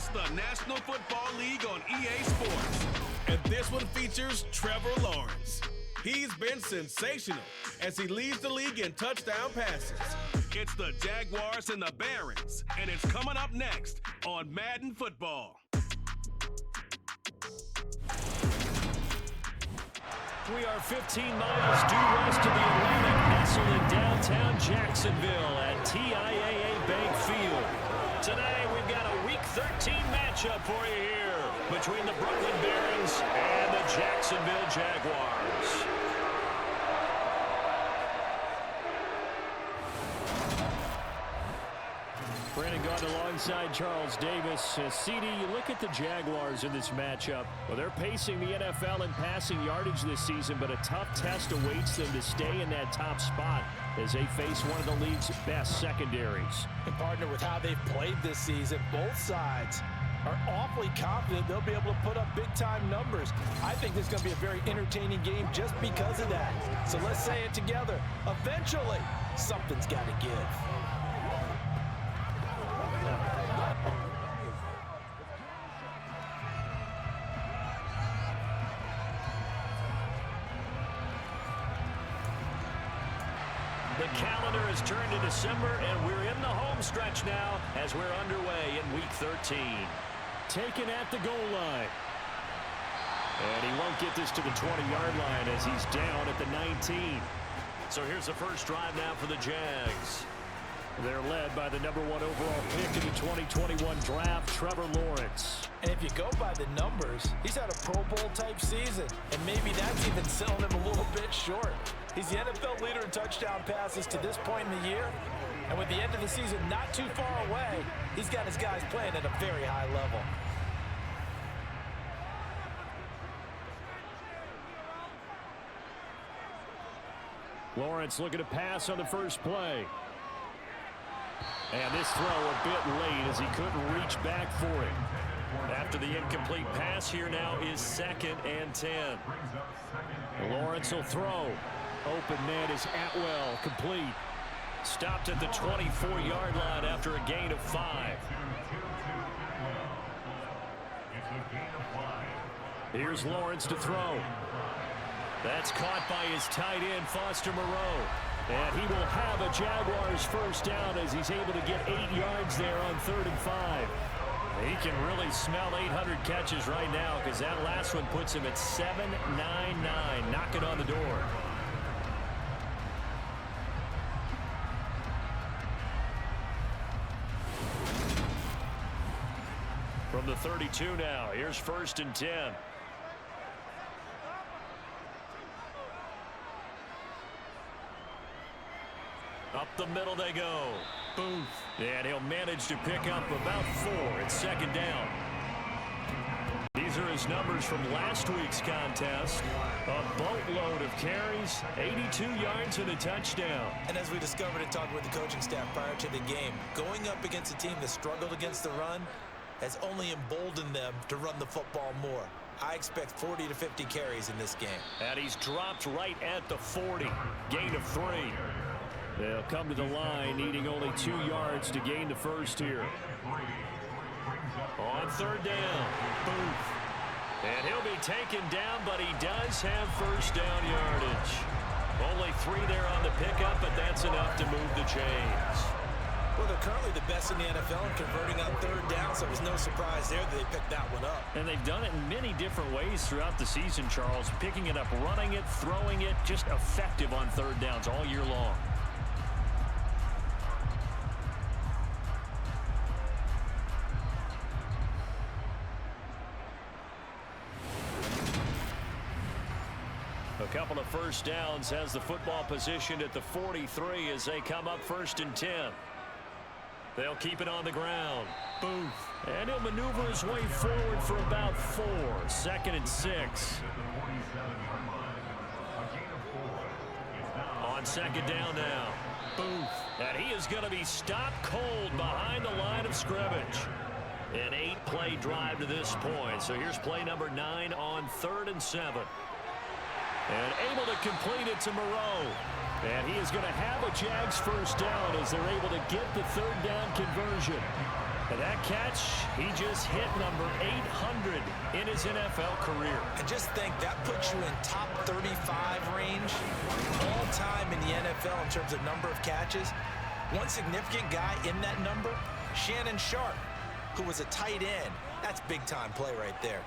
It's the National Football League on EA Sports. And this one features Trevor Lawrence. He's been sensational as he leads the league in touchdown passes. It's the Jaguars and the Barons, and it's coming up next on Madden Football. We are 15 miles due west of the Atlantic, nestled in downtown Jacksonville at TIAA Bank Field. Today, we've got a Week 13 matchup for you here between the Brooklyn Barons and the Jacksonville Jaguars. Brandon Gaunt alongside Charles Davis. CD, you look at the Jaguars in this matchup. Well, they're pacing the NFL in passing yardage this season, but a tough test awaits them to stay in that top spot as they face one of the league's best secondaries. And partner, with how they've played this season, both sides are awfully confident they'll be able to put up big-time numbers. I think this is going to be a very entertaining game just because of that. So let's say it together. Eventually, something's got to give. The calendar has turned to December, and we're in the home stretch now as we're underway in Week 13. Taken at the goal line. And he won't get this to the 20-yard line as he's down at the 19. So here's the first drive now for the Jags. They're led by the #1 overall pick in the 2021 draft, Trevor Lawrence. And if you go by the numbers, he's had a Pro Bowl-type season, and maybe that's even selling him a little bit short. He's the NFL leader in touchdown passes to this point in the year, and with the end of the season not too far away, he's got his guys playing at a very high level. Lawrence looking to pass on the first play. And this throw a bit late as he couldn't reach back for it. After the incomplete pass, here now is 2nd and 10. Lawrence will throw. Open man is Atwell, complete. Stopped at the 24-yard line after a gain of 5. Here's Lawrence to throw. That's caught by his tight end, Foster Moreau. And he will have a Jaguars first down as he's able to get 8 yards there on 3rd and 5. He can really smell 800 catches right now because that last one puts him at 799. Knock it on the door. From the 32 now, here's 1st and 10. Up the middle they go. Booth. And he'll manage to pick up about 4. It's 2nd down. These are his numbers from last week's contest. A boatload of carries, 82 yards and a touchdown. And as we discovered in talking with the coaching staff prior to the game, going up against a team that struggled against the run has only emboldened them to run the football more. I expect 40 to 50 carries in this game. And he's dropped right at the 40. Gain of 3. They'll come to the line, needing only 2 yards to gain the first here. On 3rd down, Booth. And he'll be taken down, but he does have first down yardage. Only 3 there on the pickup, but that's enough to move the chains. Well, they're currently the best in the NFL in converting on 3rd down, so it was no surprise there that they picked that one up. And they've done it in many different ways throughout the season, Charles. Picking it up, running it, throwing it, just effective on 3rd downs all year long. A couple of first downs, has the football positioned at the 43 as they come up 1st and 10. They'll keep it on the ground. Booth. And he'll maneuver his way forward for about 4. 2nd and 6. On 2nd down now. Booth. And he is going to be stopped cold behind the line of scrimmage. An 8-play drive to this point. So here's play number 9 on 3rd and 7. And able to complete it to Moreau. And he is going to have a Jags first down as they're able to get the third down conversion. And that catch, he just hit number 800 in his NFL career. And just think, that puts you in top 35 range all time in the NFL in terms of number of catches. One significant guy in that number, Shannon Sharp, who was a tight end. That's big-time play right there.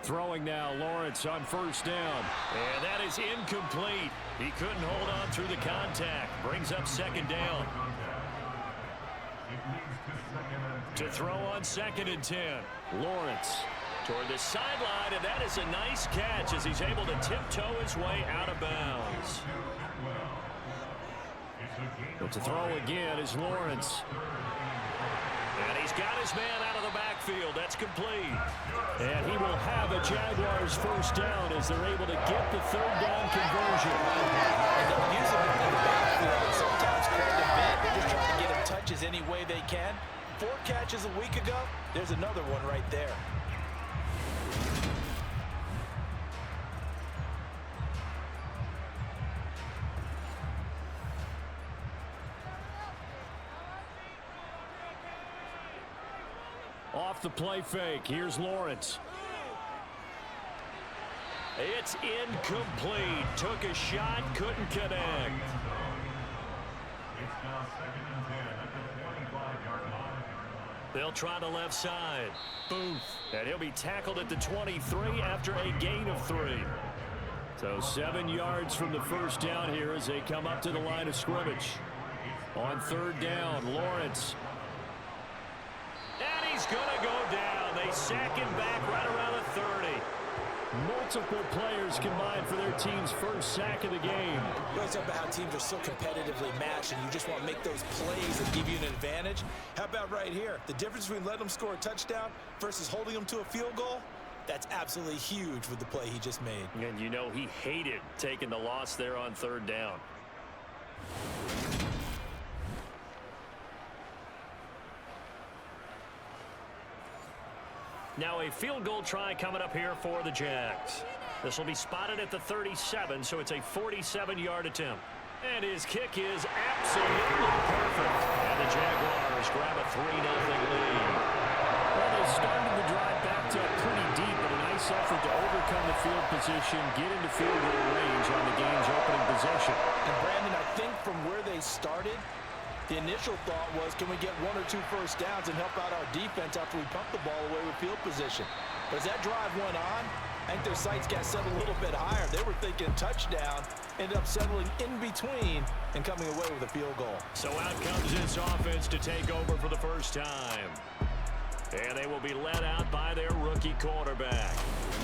Throwing now, Lawrence on first down. And that is incomplete. He couldn't hold on through the contact. Brings up second down. To throw on 2nd and 10. Lawrence toward the sideline, and that is a nice catch as he's able to tiptoe his way out of bounds. But to throw again is Lawrence. And he's got his man out of the backfield. That's complete. And he will have a Jaguars first down as they're able to get the third down conversion. And they'll use him in the backfield. Sometimes called a bit. They're just trying to get him touches any way they can. 4 catches a week ago. There's another one right there. Off the play fake. Here's Lawrence. It's incomplete. Took a shot, couldn't connect. It's now 2nd and 10 at the 25-yard line. They'll try the left side. Booth. And he'll be tackled at the 23 after a gain of 3. So 7 yards from the first down here as they come up to the line of scrimmage. On third down, Lawrence. And he's going to go down. They sack him back right around the 30. Multiple players combined for their team's first sack of the game. You always talk about how teams are so competitively matched and you just want to make those plays that give you an advantage. How about right here? The difference between letting them score a touchdown versus holding them to a field goal, that's absolutely huge with the play he just made. And you know he hated taking the loss there on third down. Now a field goal try coming up here for the Jags. This will be spotted at the 37, so it's a 47-yard attempt. And his kick is absolutely perfect. And the Jaguars grab a 3-0 lead. Well, they started the drive backed up pretty deep, but a nice effort to overcome the field position, get into field goal range on the game's opening possession. And Brandon, I think from where they started, the initial thought was, can we get 1 or 2 first downs and help out our defense after we pump the ball away with field position? But as that drive went on, I think their sights got set a little bit higher. They were thinking touchdown, ended up settling in between and coming away with a field goal. So out comes this offense to take over for the first time. And they will be led out by their rookie quarterback.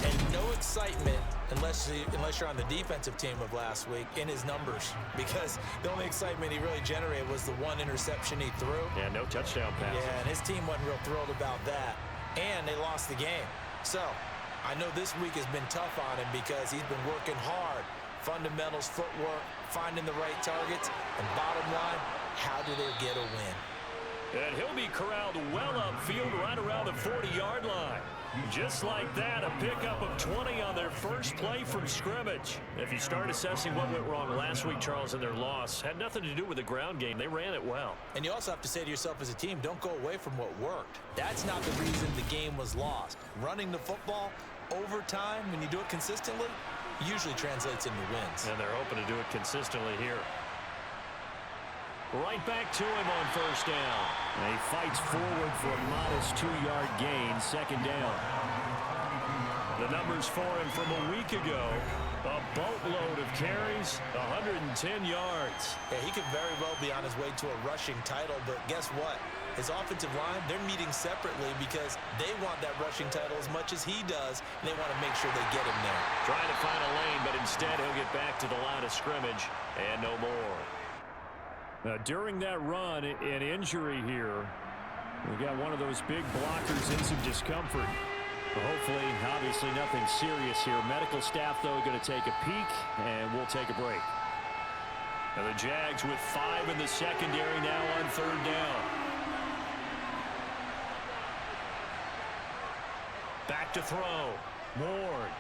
And no excitement unless you're on the defensive team of last week in his numbers, because the only excitement he really generated was the 1 interception he threw. Yeah, no touchdown pass. Yeah, and his team wasn't real thrilled about that. And they lost the game. So I know this week has been tough on him because he's been working hard. Fundamentals, footwork, finding the right targets, and bottom line, how do they get a win? And he'll be corralled well upfield right around the 40-yard line. Just like that, a pickup of 20 on their first play from scrimmage. If you start assessing what went wrong last week, Charles, in their loss, had nothing to do with the ground game. They ran it well. And you also have to say to yourself as a team, don't go away from what worked. That's not the reason the game was lost. Running the football over time, when you do it consistently, usually translates into wins. And they're hoping to do it consistently here. Right back to him on first down. And he fights forward for a modest 2-yard gain, second down. The numbers for him from a week ago, a boatload of carries, 110 yards. Yeah, he could very well be on his way to a rushing title, but guess what? His offensive line, they're meeting separately because they want that rushing title as much as he does, and they want to make sure they get him there. Trying to find a lane, but instead he'll get back to the line of scrimmage and no more. During that run, an injury here. We got one of those big blockers in some discomfort. Hopefully, obviously nothing serious here. Medical staff, though, going to take a peek, and we'll take a break. And the Jags with 5 in the secondary now on third down. Back to throw. Ward.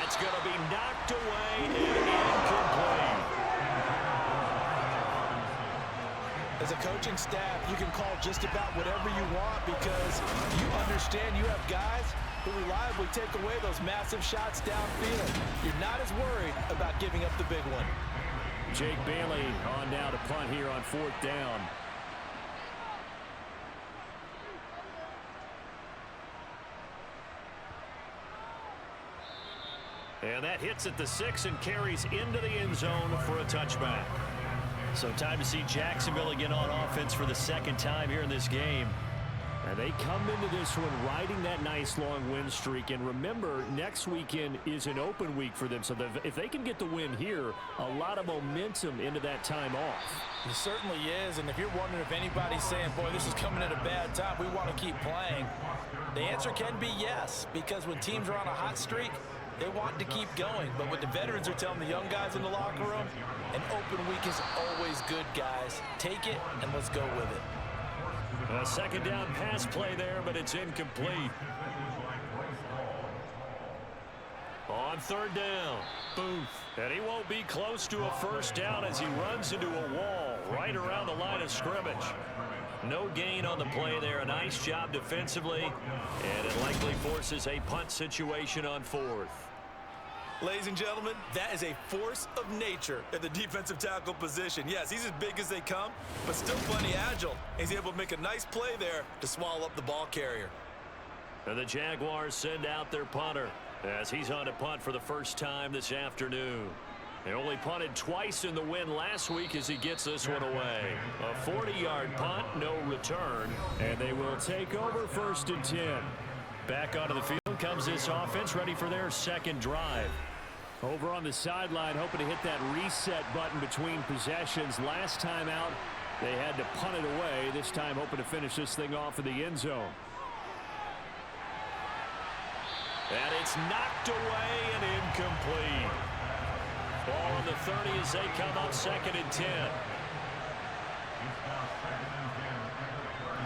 That's going to be knocked away and incomplete. As a coaching staff, you can call just about whatever you want because you understand you have guys who reliably take away those massive shots downfield. You're not as worried about giving up the big one. Jake Bailey on now to punt here on 4th down. And that hits at the 6 and carries into the end zone for a touchback. So time to see Jacksonville again on offense for the second time here in this game. And they come into this one riding that nice long win streak. And remember, next weekend is an open week for them. So if they can get the win here, a lot of momentum into that time off. It certainly is. And if you're wondering if anybody's saying, boy, this is coming at a bad time, we want to keep playing, the answer can be yes. Because when teams are on a hot streak, they want to keep going. But what the veterans are telling the young guys in the locker room, an open week is always good, guys. Take it and let's go with it. A second down pass play there, but it's incomplete. On 3rd down, Booth. And he won't be close to a first down as he runs into a wall right around the line of scrimmage. No gain on the play there. A nice job defensively, and it likely forces a punt situation on 4th. Ladies and gentlemen, that is a force of nature at the defensive tackle position. Yes, he's as big as they come, but still plenty agile. He's able to make a nice play there to swallow up the ball carrier. And the Jaguars send out their punter as he's on to punt for the first time this afternoon. They only punted twice in the win last week as he gets this one away. A 40-yard punt, no return, and they will take over 1st and 10. Back onto the field comes this offense, ready for their second drive. Over on the sideline, hoping to hit that reset button between possessions. Last time out, they had to punt it away. This time, hoping to finish this thing off in the end zone. And it's knocked away and incomplete. Ball on the 30 as they come up 2nd and 10.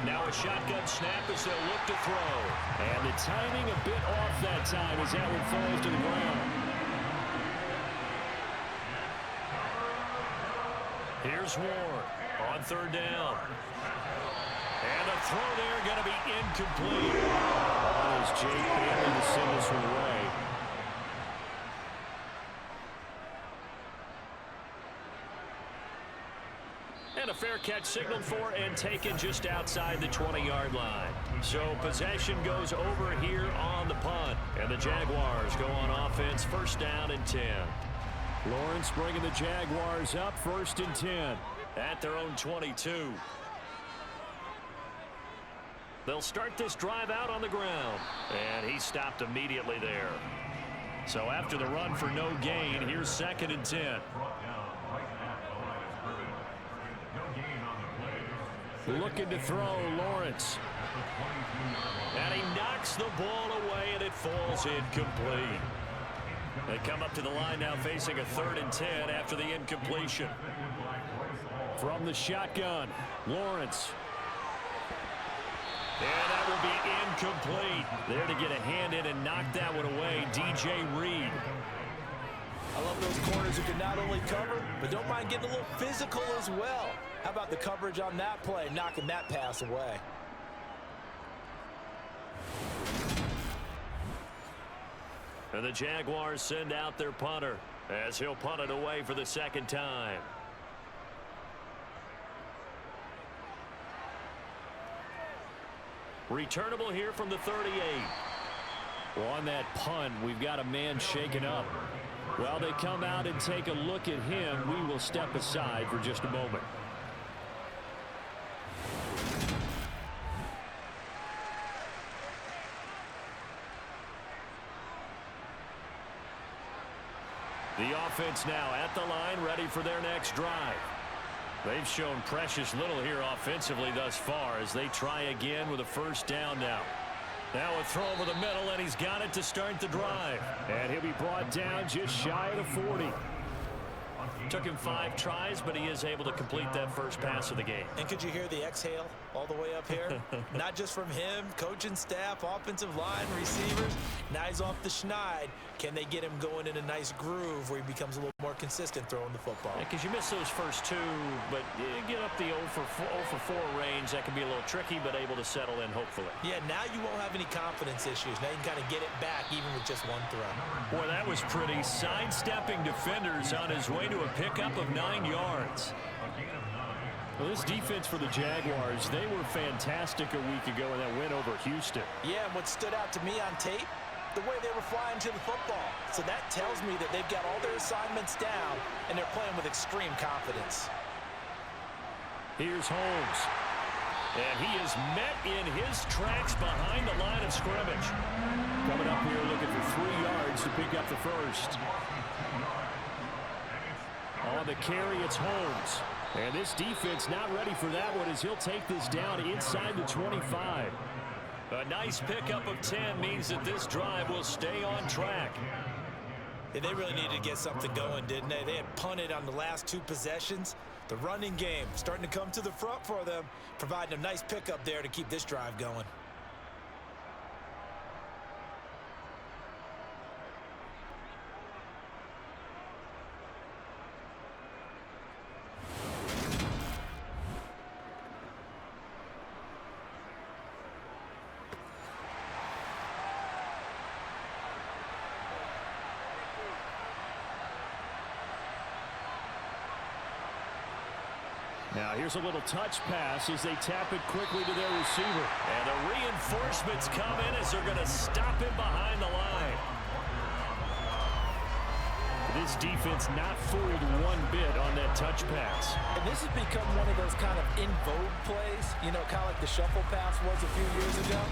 Now a shotgun snap as they'll look to throw. And the timing a bit off that time as that one falls to the ground. Here's Ward on 3rd down. And a throw there going to be incomplete. That is Jake Bailey to send this one away. And a fair catch signaled for and taken just outside the 20-yard line. So possession goes over here on the punt. And the Jaguars go on offense, 1st down and 10. Lawrence bringing the Jaguars up 1st and 10 at their own 22. They'll start this drive out on the ground. And he stopped immediately there. So after the run for no gain, here's 2nd and 10. Looking to throw, Lawrence. And he knocks the ball away, and it falls incomplete. They come up to the line now facing a 3rd and 10 after the incompletion. From the shotgun, Lawrence. And that will be incomplete. There to get a hand in and knock that one away, DJ Reed. I love those corners who can not only cover, but don't mind getting a little physical as well. How about the coverage on that play, knocking that pass away? And the Jaguars send out their punter as he'll punt it away for the 2nd time. Returnable here from the 38. Well, on that punt, we've got a man shaken up. While they come out and take a look at him, we will step aside for just a moment. The offense now at the line, ready for their next drive. They've shown precious little here offensively thus far as they try again with a 1st down now. Now a throw over the middle, and he's got it to start the drive. And he'll be brought down just shy of the 40. Took him 5 tries, but he is able to complete that first pass of the game. And could you hear the exhale all the way up here? Not just from him, coaching staff, offensive line, receivers. Now he's off the schneid. Can they get him going in a nice groove where he becomes a little more consistent throwing the football? Because you miss those first 2, but you get up the 0 for 4 range. That can be a little tricky, but able to settle in, hopefully. Yeah, now you won't have any confidence issues. Now you can kind of get it back even with just one throw. Boy, that was pretty. Sidestepping defenders on his way to a pickup of 9 yards. Well, this defense for the Jaguars, they were fantastic a week ago in that win over Houston. Yeah, and what stood out to me on tape, the way they were flying to the football. So that tells me that they've got all their assignments down, and they're playing with extreme confidence. Here's Holmes. And he is met in his tracks behind the line of scrimmage. Coming up here looking for 3 yards to pick up the first. On the carry, it's Holmes. And this defense not ready for that one as he'll take this down inside the 25. A nice pickup of 10 means that this drive will stay on track. Yeah, they really needed to get something going, didn't they? They had punted on the last 2 possessions. The running game starting to come to the front for them, providing a nice pickup there to keep this drive going. Now here's a little touch pass as they tap it quickly to their receiver. And the reinforcements come in as they're going to stop him behind the line. This defense not fooled one bit on that touch pass. And this has become one of those kind of in vogue plays, you know, kind of like the shuffle pass was a few years ago.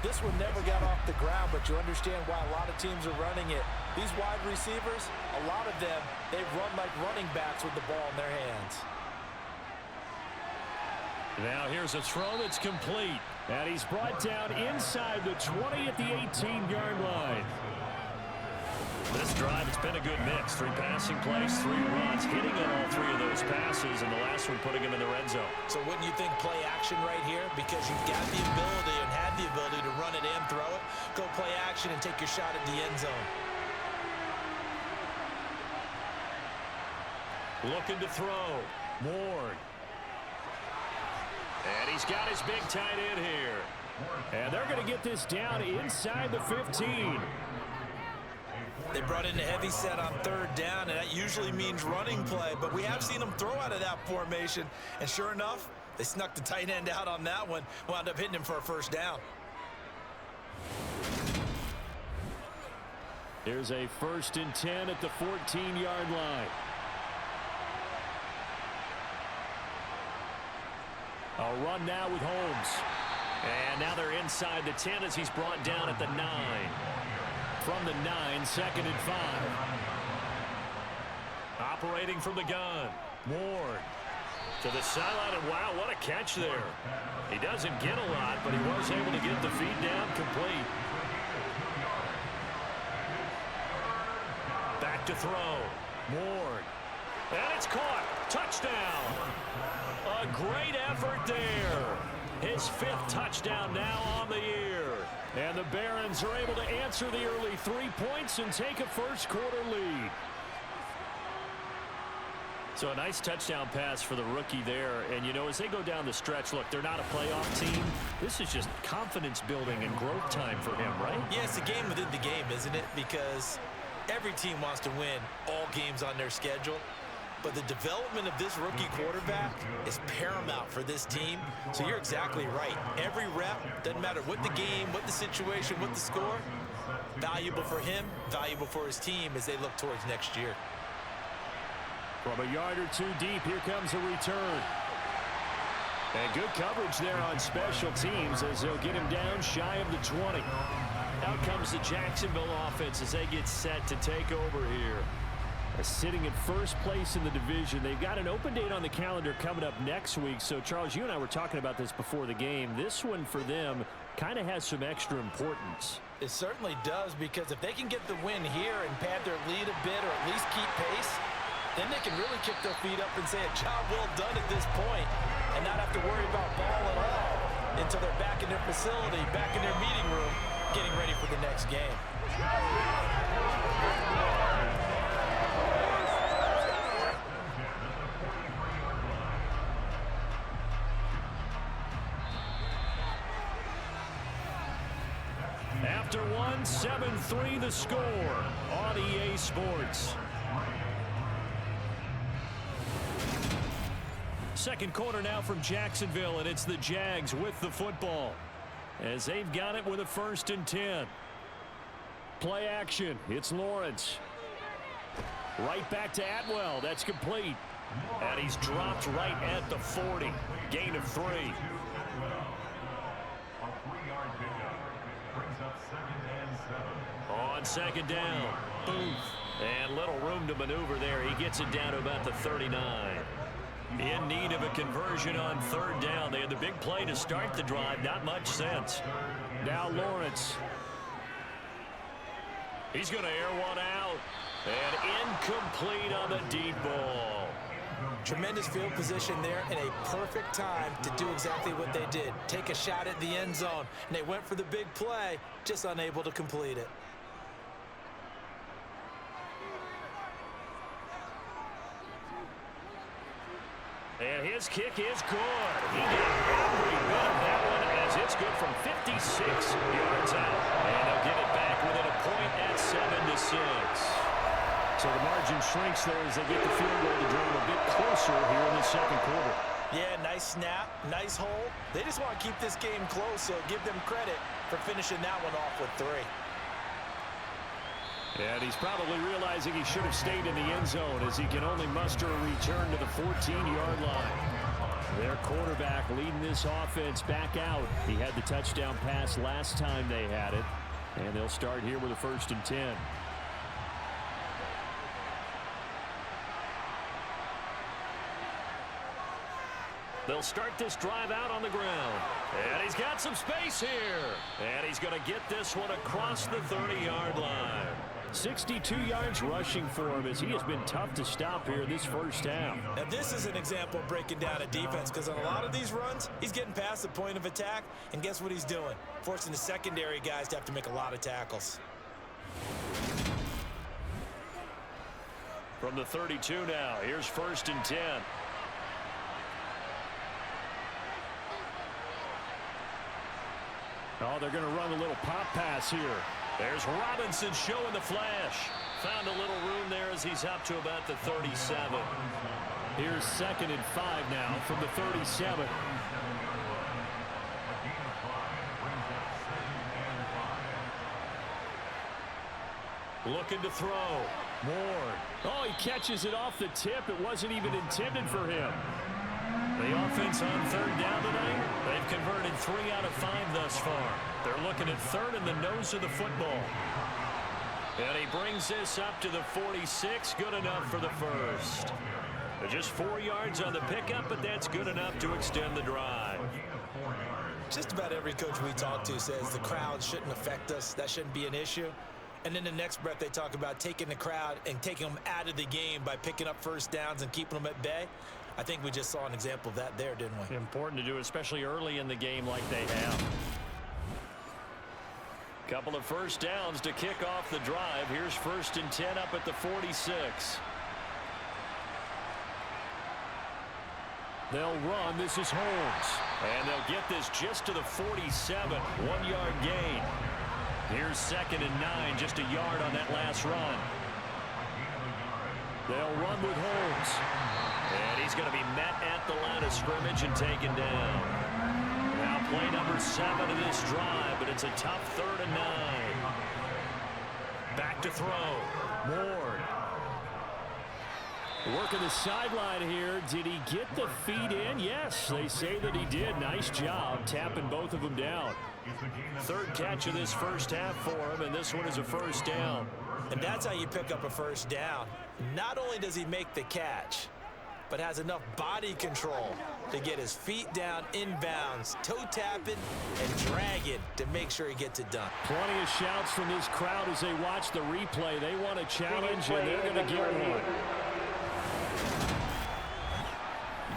This one never got off the ground, but you understand why a lot of teams are running it. These wide receivers, a lot of them, they run like running backs with the ball in their hands. Now here's a throw that's complete. And he's brought down inside the 20 at the 18-yard line. This drive, it's been a good mix. 3 passing plays, 3 runs, hitting on all 3 of those passes, and the last one putting him in the red zone. So wouldn't you think play action right here? Because you've got the ability and had the ability to run it and throw it. Go play action and take your shot at the end zone. Looking to throw. Ward. And he's got his big tight end here. And they're going to get this down inside the 15. They brought in a heavy set on 3rd down, and that usually means running play. But we have seen them throw out of that formation. And sure enough, they snuck the tight end out on that one. Wound up hitting him for a 1st down. Here's a 1st and 10 at the 14-yard line. A run now with Holmes. And now they're inside the 10 as he's brought down at the 9. From the 9, 2nd and 5. Operating from the gun. Ward to the sideline, and wow, what a catch there. He doesn't get a lot, but he was able to get the feed down complete. Back to throw. Ward. And it's caught. Touchdown. A great effort there. His 5th touchdown now on the year. And the Barons are able to answer the early 3 points and take a 1st quarter lead. So a nice touchdown pass for the rookie there. And, you know, as they go down the stretch, look, they're not a playoff team. This is just confidence building and growth time for him, right? Yeah, it's a game within the game, isn't it? Because every team wants to win all games on their schedule. But the development of this rookie quarterback is paramount for this team. So you're exactly right. Every rep, doesn't matter what the game, what the situation, what the score, valuable for him, valuable for his team as they look towards next year. From a yard or 2 deep, here comes a return. And good coverage there on special teams as they'll get him down shy of the 20. Out comes the Jacksonville offense as they get set to take over here. Sitting in 1st place in the division. They've got an open date on the calendar coming up next week. So, Charles, you and I were talking about this before the game. This one for them kind of has some extra importance. It certainly does, because if they can get the win here and pad their lead a bit or at least keep pace, Then they can really kick their feet up and say a job well done at this point and not have to worry about ball at all until they're back in their facility, back in their meeting room, getting ready for the next game. After one, 7-3 the score on EA Sports. Second quarter now from Jacksonville, and it's the Jags with the football as they've got it with a 1st and 10. Play action. It's Lawrence. Right back to Atwell. That's complete. And he's dropped right at the 40. Gain of 3. A 3-yard pickup brings up 2nd and 7. On 2nd down. Booth. And little room to maneuver there. He gets it down to about the 39. In need of a conversion on 3rd down. They had the big play to start the drive. Not much sense. Now Lawrence. He's going to air one out. And incomplete on the deep ball. Tremendous field position there and a perfect time to do exactly what they did. Take a shot at the end zone. And they went for the big play, just unable to complete it. And his kick is good. He did every bit of that one as it's good from 56 yards out. And they'll get it back within a point at 7-6. So the margin shrinks there as they get the field goal to draw them a bit closer here in the 2nd quarter. Yeah, nice snap, nice hole. They just want to keep this game close, so give them credit for finishing that one off with 3. And he's probably realizing he should have stayed in the end zone as he can only muster a return to the 14-yard line. Their quarterback leading this offense back out. He had the touchdown pass last time they had it. And they'll start here with a 1st and 10. They'll start this drive out on the ground. And he's got some space here. And he's going to get this one across the 30-yard line. 62 yards rushing for him as he has been tough to stop here this first half. Now this is an example of breaking down a defense because on a lot of these runs, he's getting past the point of attack, and guess what he's doing? Forcing the secondary guys to have to make a lot of tackles. From the 32 now, here's 1st and 10. Oh, they're going to run a little pop pass here. There's Robinson showing the flash. Found a little room there as he's up to about the 37. Here's 2nd and 5 now from the 37. Looking to throw. Ward. Oh, he catches it off the tip. It wasn't even intended for him. The offense on 3rd down tonight, they've converted 3 out of 5 thus far. They're looking at 3rd in the nose of the football. And he brings this up to the 46. Good enough for the 1st. Just 4 yards on the pickup, but that's good enough to extend the drive. Just about every coach we talk to says the crowd shouldn't affect us. That shouldn't be an issue. And then the next breath they talk about taking the crowd and taking them out of the game by picking up 1st downs and keeping them at bay. I think we just saw an example of that there, didn't we? Important to do, especially early in the game like they have. Couple of 1st downs to kick off the drive. Here's 1st and 10 up at the 46. They'll run. This is Holmes. And they'll get this just to the 47. 1-yard gain. Here's 2nd and 9. Just a yard on that last run. They'll run with Holmes. And he's going to be met at the line of scrimmage and taken down. Now play number 7 of this drive, but it's a tough 3rd and 9. Back to throw. Ward. Working the sideline here. Did he get the feet in? Yes, they say that he did. Nice job tapping both of them down. 3rd catch of this first half for him, and this one is a 1st down. And that's how you pick up a 1st down. Not only does he make the catch, but has enough body control to get his feet down inbounds, toe tapping and dragging to make sure he gets it done. Plenty of shouts from this crowd as they watch the replay. They want a challenge, and they're going to get one.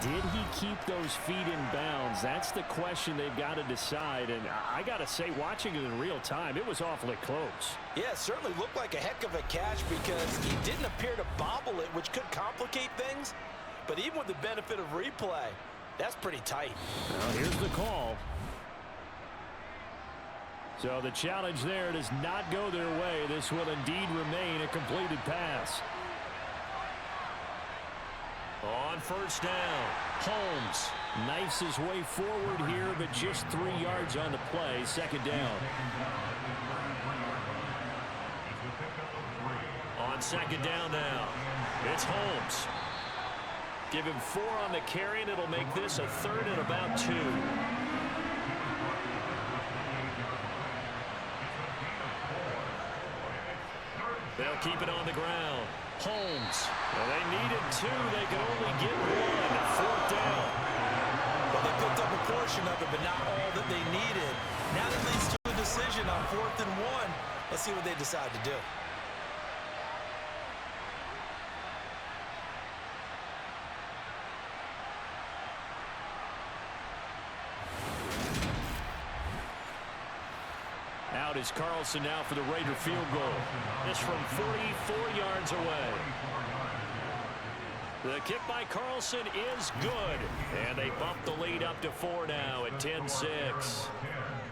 did he keep those feet in bounds? That's the question they've got to decide. And I got to say, watching it in real time, it was awfully close. Yeah, it certainly looked like a heck of a catch because he didn't appear to bobble it, which could complicate things. But even with the benefit of replay, that's pretty tight. Well, here's the call. So the challenge there does not go their way. This will indeed remain a completed pass. On first down, Holmes knifes his way forward here, but just 3 yards on the play. Second down. On second down now, it's Holmes. Give him 4 on the carry, and it'll make this a 3rd and about 2. They'll keep it on the ground. Holmes. Well, they needed 2. They could only get 1. 4th down. Well, they picked up a portion of it, but not all that they needed. Now that leads to a decision on 4th and 1. Let's see what they decide to do. Out is Carlson now for the Raider field goal. This from 44 yards away. The kick by Carlson is good. And they bump the lead up to 4 now at 10-6.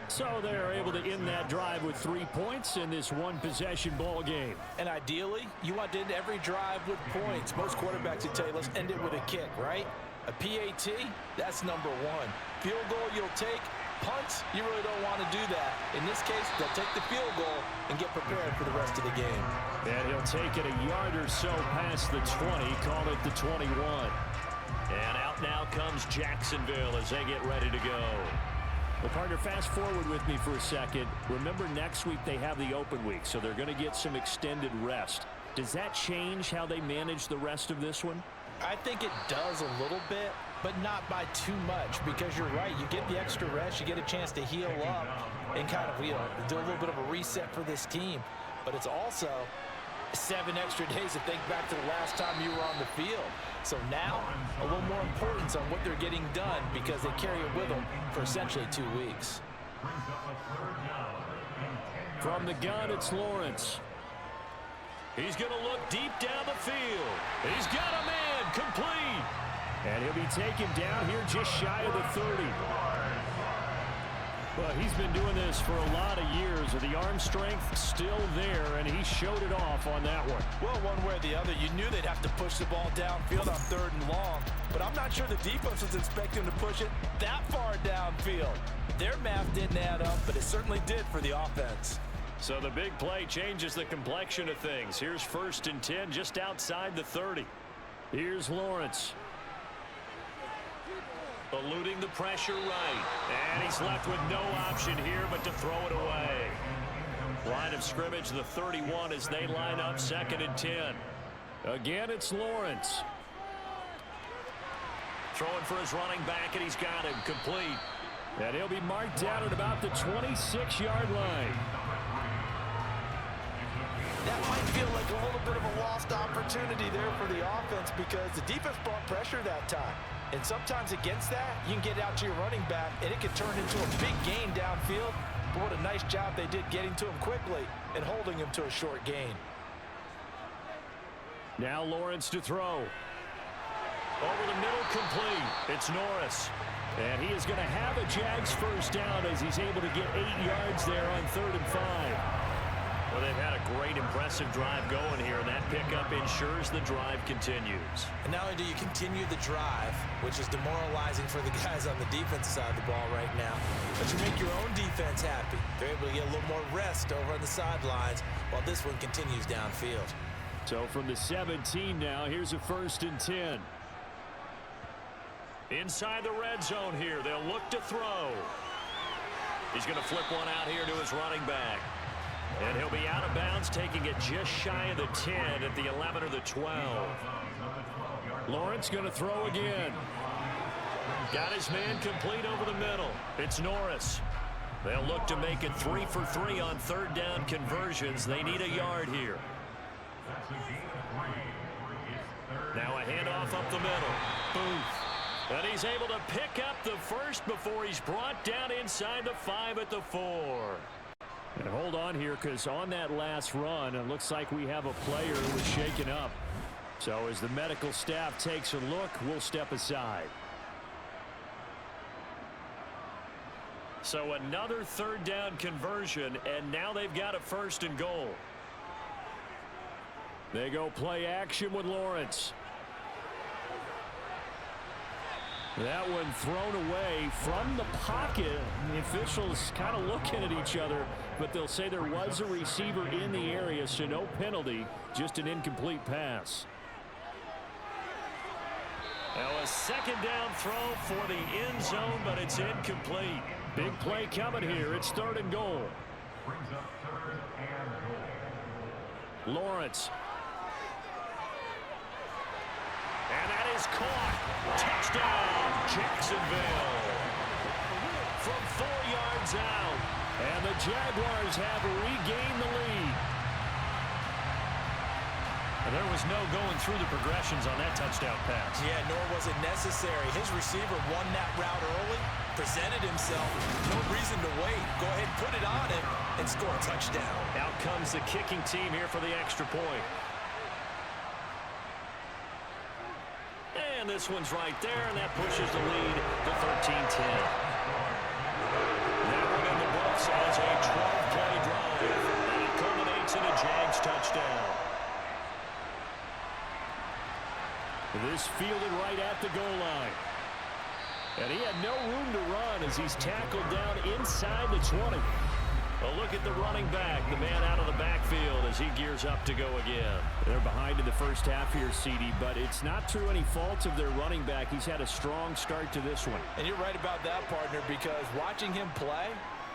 So they're able to end that drive with 3 points in this one-possession ball game. And ideally, you want to end every drive with points. Most quarterbacks would tell you, let's end it with a kick, right? A PAT, that's number 1. Field goal you'll take. Punts, you really don't want to do that. In this case, they'll take the field goal and get prepared for the rest of the game. And he'll take it a yard or so past the 20, call it the 21. And out now comes Jacksonville as they get ready to go. Well, partner, fast forward with me for a second. Remember, next week they have the open week, so they're going to get some extended rest. Does that change how they manage the rest of this one? I think it does a little bit, but not by too much, because you're right. You get the extra rest, you get a chance to heal up and kind of, do a little bit of a reset for this team. But it's also 7 extra days to think back to the last time you were on the field. So now, a little more importance on what they're getting done because they carry it with them for essentially 2 weeks. From the gun, it's Lawrence. He's going to look deep down the field. He's got a man, complete. And he'll be taken down here just shy of the 30. Well, he's been doing this for a lot of years, with the arm strength still there, and he showed it off on that one. Well, one way or the other, you knew they'd have to push the ball downfield on 3rd and long, but I'm not sure the defense was expecting to push it that far downfield. Their math didn't add up, but it certainly did for the offense. So the big play changes the complexion of things. Here's 1st and 10 just outside the 30. Here's Lawrence. Eluding the pressure right. And he's left with no option here but to throw it away. Line of scrimmage, the 31, as they line up 2nd and 10. Again, it's Lawrence. Throwing for his running back, and he's got him complete. And he'll be marked down at about the 26-yard line. That might feel like a little bit of a lost opportunity there for the offense because the defense brought pressure that time. And sometimes against that, you can get out to your running back, and it can turn into a big gain downfield. But what a nice job they did getting to him quickly and holding him to a short gain. Now Lawrence to throw. Over the middle, complete. It's Norris. And he is going to have a Jags first down as he's able to get 8 yards there on 3rd and 5. Well, they've had a great, impressive drive going here, and that pickup ensures the drive continues. And not only do you continue the drive, which is demoralizing for the guys on the defensive side of the ball right now, but you make your own defense happy. They're able to get a little more rest over on the sidelines while this one continues downfield. So from the 17 now, here's a 1st and 10. Inside the red zone here, they'll look to throw. He's going to flip one out here to his running back. And he'll be out of bounds, taking it just shy of the 10 at the 11 or the 12. Lawrence going to throw again. Got his man complete over the middle. It's Norris. They'll look to make it 3 for 3 on 3rd down conversions. They need a yard here. Now a handoff up the middle. Booth. And he's able to pick up the first before he's brought down inside the 5 at the 4. And hold on here, because on that last run, it looks like we have a player who was shaken up. So as the medical staff takes a look, we'll step aside. So another third down conversion, and now they've got a 1st and goal. They go play action with Lawrence. That one thrown away from the pocket. The officials kind of looking at each other, but they'll say there was a receiver in the area, so no penalty, just an incomplete pass. Now a 2nd down throw for the end zone, but it's incomplete. Big play coming here. It's 3rd and goal. Brings up 3rd and goal. Lawrence. And that is caught. Touchdown, Jacksonville. From 4 yards out. And the Jaguars have regained the lead. And there was no going through the progressions on that touchdown pass. Yeah, nor was it necessary. His receiver won that route early, presented himself. No reason to wait. Go ahead, put it on him, and score a touchdown. Out comes the kicking team here for the extra point. And this one's right there, and that pushes the lead to 13-10. That one in the books as a 12-play drive, and it culminates in a Jags touchdown. This fielded right at the goal line. And he had no room to run as he's tackled down inside the 20. A look at the running back, the man out of the backfield as he gears up to go again. They're behind in the first half here, CD, but it's not through any faults of their running back. He's had a strong start to this one. And you're right about that, partner, because watching him play,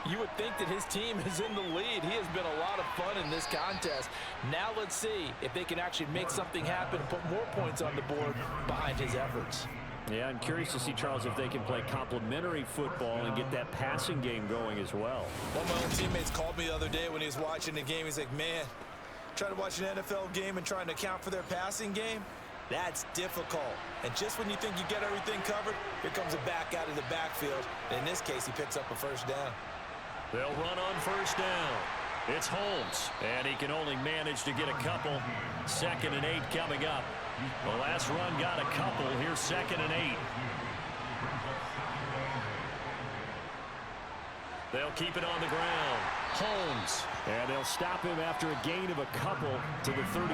you would think that his team is in the lead. He has been a lot of fun in this contest. Now let's see if they can actually make something happen and put more points on the board behind his efforts. Yeah, I'm curious to see, Charles, if they can play complementary football and get that passing game going as well. One of my own teammates called me the other day when he was watching the game. He's like, man, trying to watch an NFL game and trying to account for their passing game, that's difficult. And just when you think you get everything covered, here comes a back out of the backfield. And in this case, he picks up a 1st down. They'll run on 1st down. It's Holmes, and he can only manage to get a couple. 2nd and 8 coming up. The last run got a couple. Here's 2nd and 8. They'll keep it on the ground. Holmes. And they'll stop him after a gain of a couple to the 33.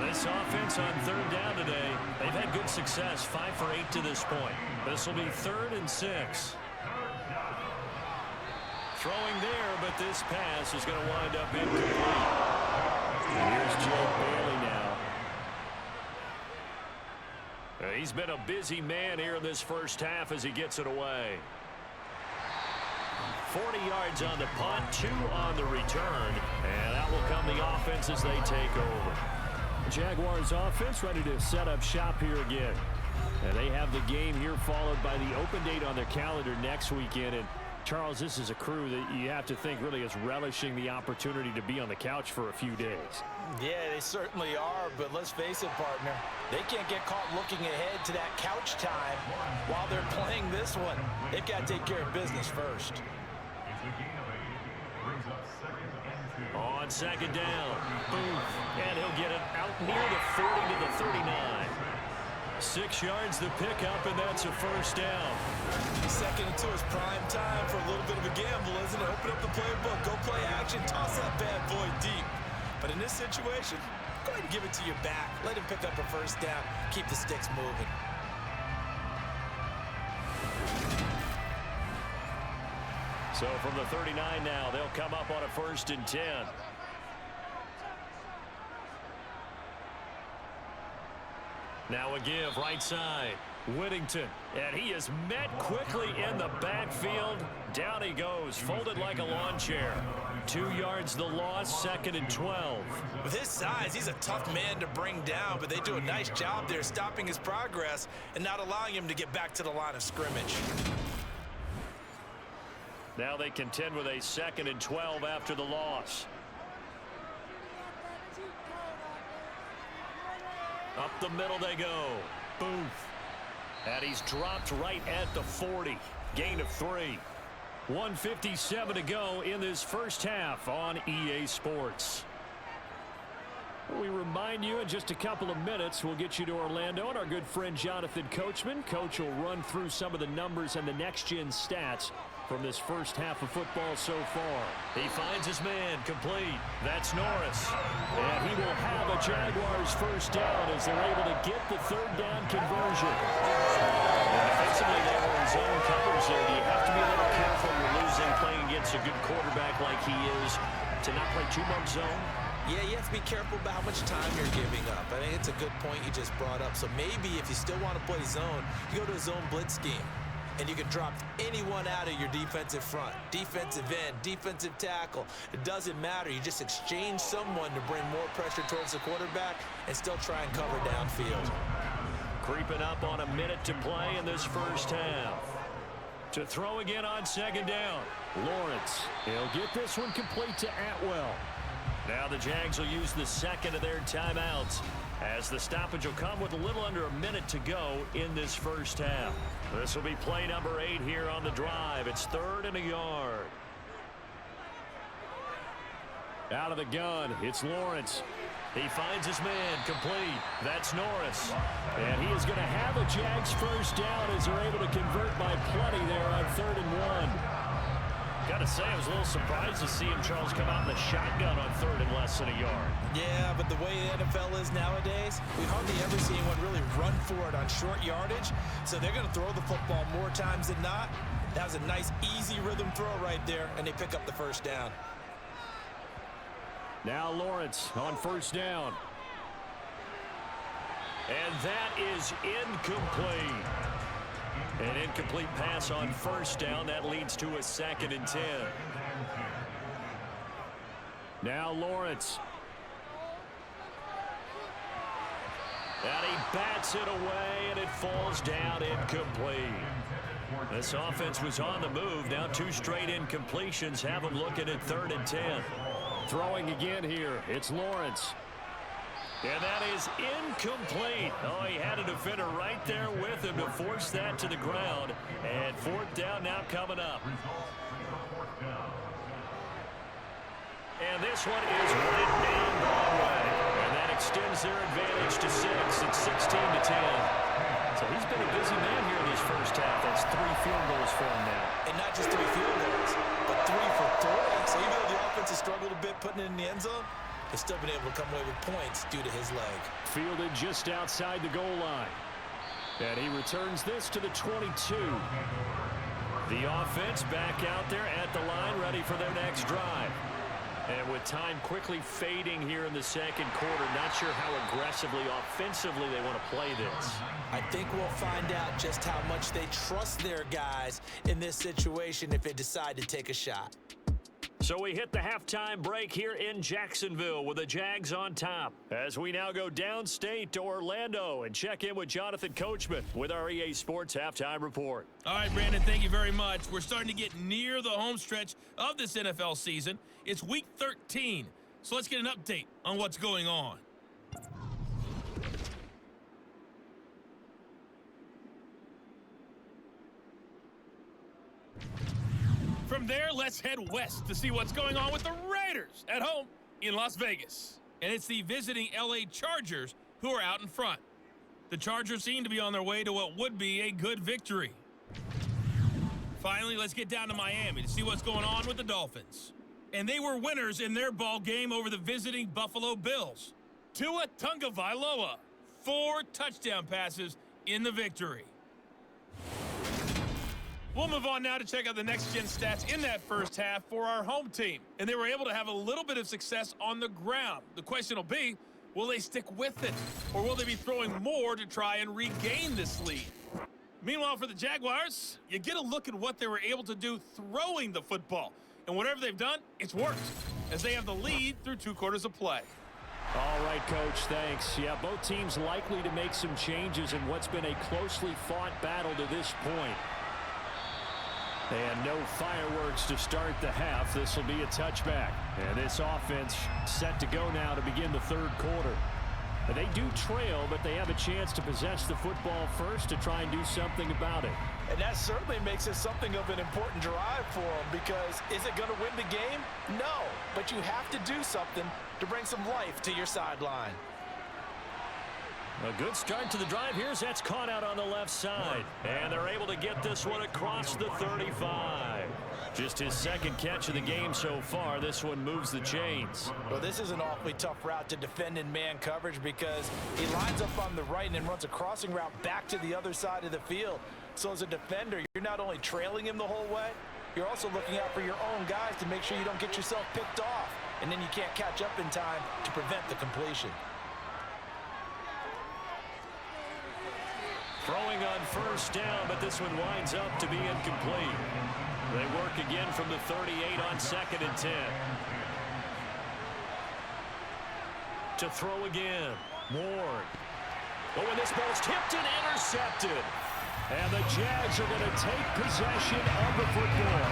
This offense on 3rd down today, they've had good success. 5 for 8 to this point. This will be 3rd and 6. Throwing there, but this pass is going to wind up incomplete. Here's Jake Bailey now. He's been a busy man here in this first half as he gets it away. 40 yards on the punt, 2 on the return, and out will come the offense as they take over. Jaguars offense ready to set up shop here again. And they have the game here followed by the open date on their calendar next weekend. And Charles, this is a crew that you have to think really is relishing the opportunity to be on the couch for a few days. Yeah, they certainly are, but let's face it, partner. They can't get caught looking ahead to that couch time while they're playing this one. They've got to take care of business first. On 2nd down, boom, and he'll get it out near the 40 to the 39. 6 yards to pick up, and that's a 1st down. 2nd and 2 is prime time for a little bit of a gamble, isn't it? Open up the playbook, go play action, toss that bad boy deep. But in this situation, go ahead and give it to your back. Let him pick up a 1st down. Keep the sticks moving. So from the 39 now, they'll come up on a 1st and 10. Now a give right side. Whittington, and he is met quickly in the backfield. Down he goes, folded like a lawn chair. 2 yards the loss, 2nd and 12. With his size, he's a tough man to bring down, but they do a nice job there stopping his progress and not allowing him to get back to the line of scrimmage. Now they contend with a 2nd and 12 after the loss. Up the middle they go. Booth. And he's dropped right at the 40. Gain of 3. 1:57 to go in this first half on EA Sports. We remind you in just a couple of minutes we'll get you to Orlando and our good friend Jonathan Coachman. Coach will run through some of the numbers and the next-gen stats from this first half of football so far. He finds his man complete. That's Norris. And he will have a Jaguars first down as they're able to get the third down conversion. And defensively, they were in zone covers there. You have to be a little careful when you're losing, playing against a good quarterback like he is, to not play too much zone. Yeah, you have to be careful about how much time you're giving up. I think it's a good point you just brought up. So maybe if you still want to play zone, you go to a zone blitz scheme. And you can drop anyone out of your defensive front. Defensive end, defensive tackle. It doesn't matter. You just exchange someone to bring more pressure towards the quarterback and still try and cover downfield. Creeping up on a minute to play in this first half. To throw again on second down. Lawrence. He'll get this one complete to Atwell. Now the Jags will use the second of their timeouts as the stoppage will come with a little under a minute to go in this first half. This will be play number 8 here on the drive. It's 3rd and a yard. Out of the gun, it's Lawrence. He finds his man complete. That's Norris. And he is going to have a Jags first down as they're able to convert by plenty there on 3rd and 1. Gotta say, I was a little surprised to see him, Charles, come out in the shotgun on 3rd and less than a yard. Yeah, but the way the NFL is nowadays, we hardly ever see anyone really run for it on short yardage. So they're going to throw the football more times than not. That was a nice, easy rhythm throw right there, and they pick up the first down. Now Lawrence on first down. And that is incomplete. An incomplete pass on first down. That leads to a 2nd and 10. Now Lawrence. And he bats it away, and it falls down incomplete. This offense was on the move. Now 2 straight incompletions have them looking at 3rd and 10. Throwing again here. It's Lawrence. And that is incomplete. Oh, he had a defender right there with him to force that to the ground. And 4th down now coming up. And this one is right down Broadway. And that extends their advantage to 6. It's 16 to 10. So he's been a busy man here in this first half. That's 3 field goals for him now. And not just 3 field goals, but 3 for 3. So even though the offense has struggled a bit putting it in the end zone, he's still been able to come away with points due to his leg. Fielded just outside the goal line. And he returns this to the 22. The offense back out there at the line, ready for their next drive. And with time quickly fading here in the second quarter, not sure how aggressively, offensively they want to play this. I think we'll find out just how much they trust their guys in this situation if they decide to take a shot. So we hit the halftime break here in Jacksonville with the Jags on top. As we now go downstate to Orlando and check in with Jonathan Coachman with our EA Sports Halftime Report. All right, Brandon, thank you very much. We're starting to get near the home stretch of this NFL season. It's Week 13, so let's get an update on what's going on. From there, let's head west to see what's going on with the Raiders at home in Las Vegas. And it's the visiting LA Chargers who are out in front. The Chargers seem to be on their way to what would be a good victory. Finally, let's get down to Miami to see what's going on with the Dolphins. And they were winners in their ball game over the visiting Buffalo Bills. Tua Tagovailoa, 4 touchdown passes in the victory. We'll move on now to check out the next-gen stats in that first half for our home team. And they were able to have a little bit of success on the ground. The question will be, will they stick with it? Or will they be throwing more to try and regain this lead? Meanwhile, for the Jaguars, you get a look at what they were able to do throwing the football. And whatever they've done, it's worked, as they have the lead through 2 quarters of play. All right, Coach, thanks. Yeah, both teams likely to make some changes in what's been a closely fought battle to this point. And no fireworks to start the half. This will be a touchback. And this offense set to go now to begin the 3rd quarter. They do trail, but they have a chance to possess the football first to try and do something about it. And that certainly makes it something of an important drive for them, because is it going to win the game? No, but you have to do something to bring some life to your sideline. A good start to the drive. Here's that's caught out on the left side. And they're able to get this one across the 35. Just his second catch of the game so far. This one moves the chains. Well, this is an awfully tough route to defend in man coverage, because he lines up on the right and then runs a crossing route back to the other side of the field. So as a defender, you're not only trailing him the whole way, you're also looking out for your own guys to make sure you don't get yourself picked off. And then you can't catch up in time to prevent the completion. Throwing on first down, but this one winds up to be incomplete. They work again from the 38 on 2nd and 10. To throw again. Ward. Oh, and this ball's tipped and intercepted. And the Jags are going to take possession of the football.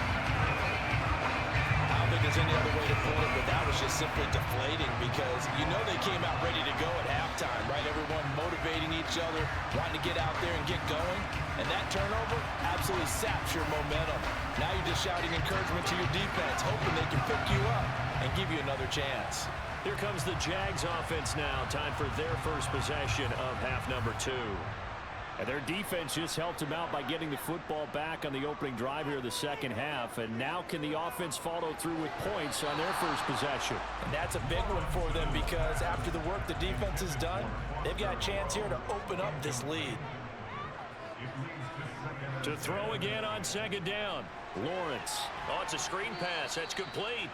I don't think there's any other way to put it, but that was just simply deflating, because you know they came out ready to go at halftime, right? Everyone motivating each other, wanting to get out there and get going. And that turnover absolutely saps your momentum. Now you're just shouting encouragement to your defense, hoping they can pick you up and give you another chance. Here comes the Jags offense now. Time for their first possession of half number 2. And their defense just helped them out by getting the football back on the opening drive here of the second half. And now can the offense follow through with points on their first possession? And that's a big one for them, because after the work the defense has done, they've got a chance here to open up this lead. To throw again on 2nd down. Lawrence. Oh, it's a screen pass. That's complete.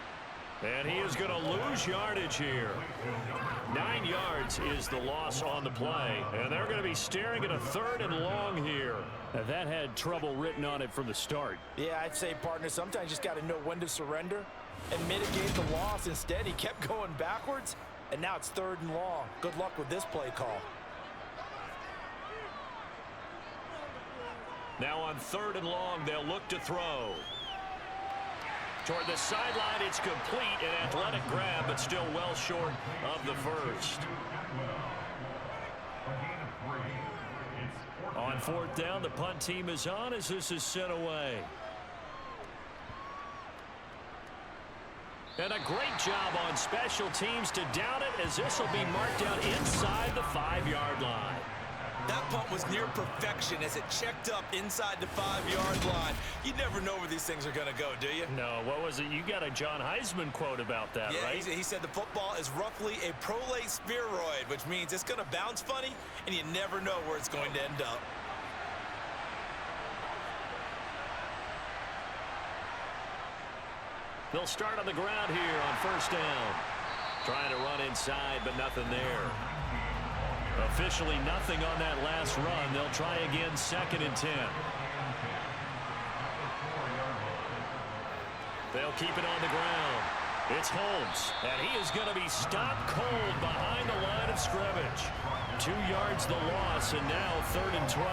And he is going to lose yardage here. 9 yards is the loss on the play. And they're going to be staring at a 3rd and long here. Now, that had trouble written on it from the start. Yeah, I'd say, partner, sometimes you just got to know when to surrender and mitigate the loss. Instead, he kept going backwards, and now it's 3rd and long. Good luck with this play call. Now on 3rd and long, they'll look to throw. Toward the sideline, it's complete. An athletic grab, but still well short of the first. On 4th down, the punt team is on as this is sent away. And a great job on special teams to down it, as this will be marked down inside the 5-yard line. That punt was near perfection as it checked up inside the 5-yard line. You never know where these things are going to go, do you? No, what was it? You got a John Heisman quote about that, yeah, right? He said the football is roughly a prolate spheroid, which means it's going to bounce funny, and you never know where it's going to end up. They'll start on the ground here on 1st down. Trying to run inside, but nothing there. Officially nothing on that last run. They'll try again 2nd and 10. They'll keep it on the ground. It's Holmes, and he is going to be stopped cold behind the line of scrimmage. 2 yards the loss, and now 3rd and 12.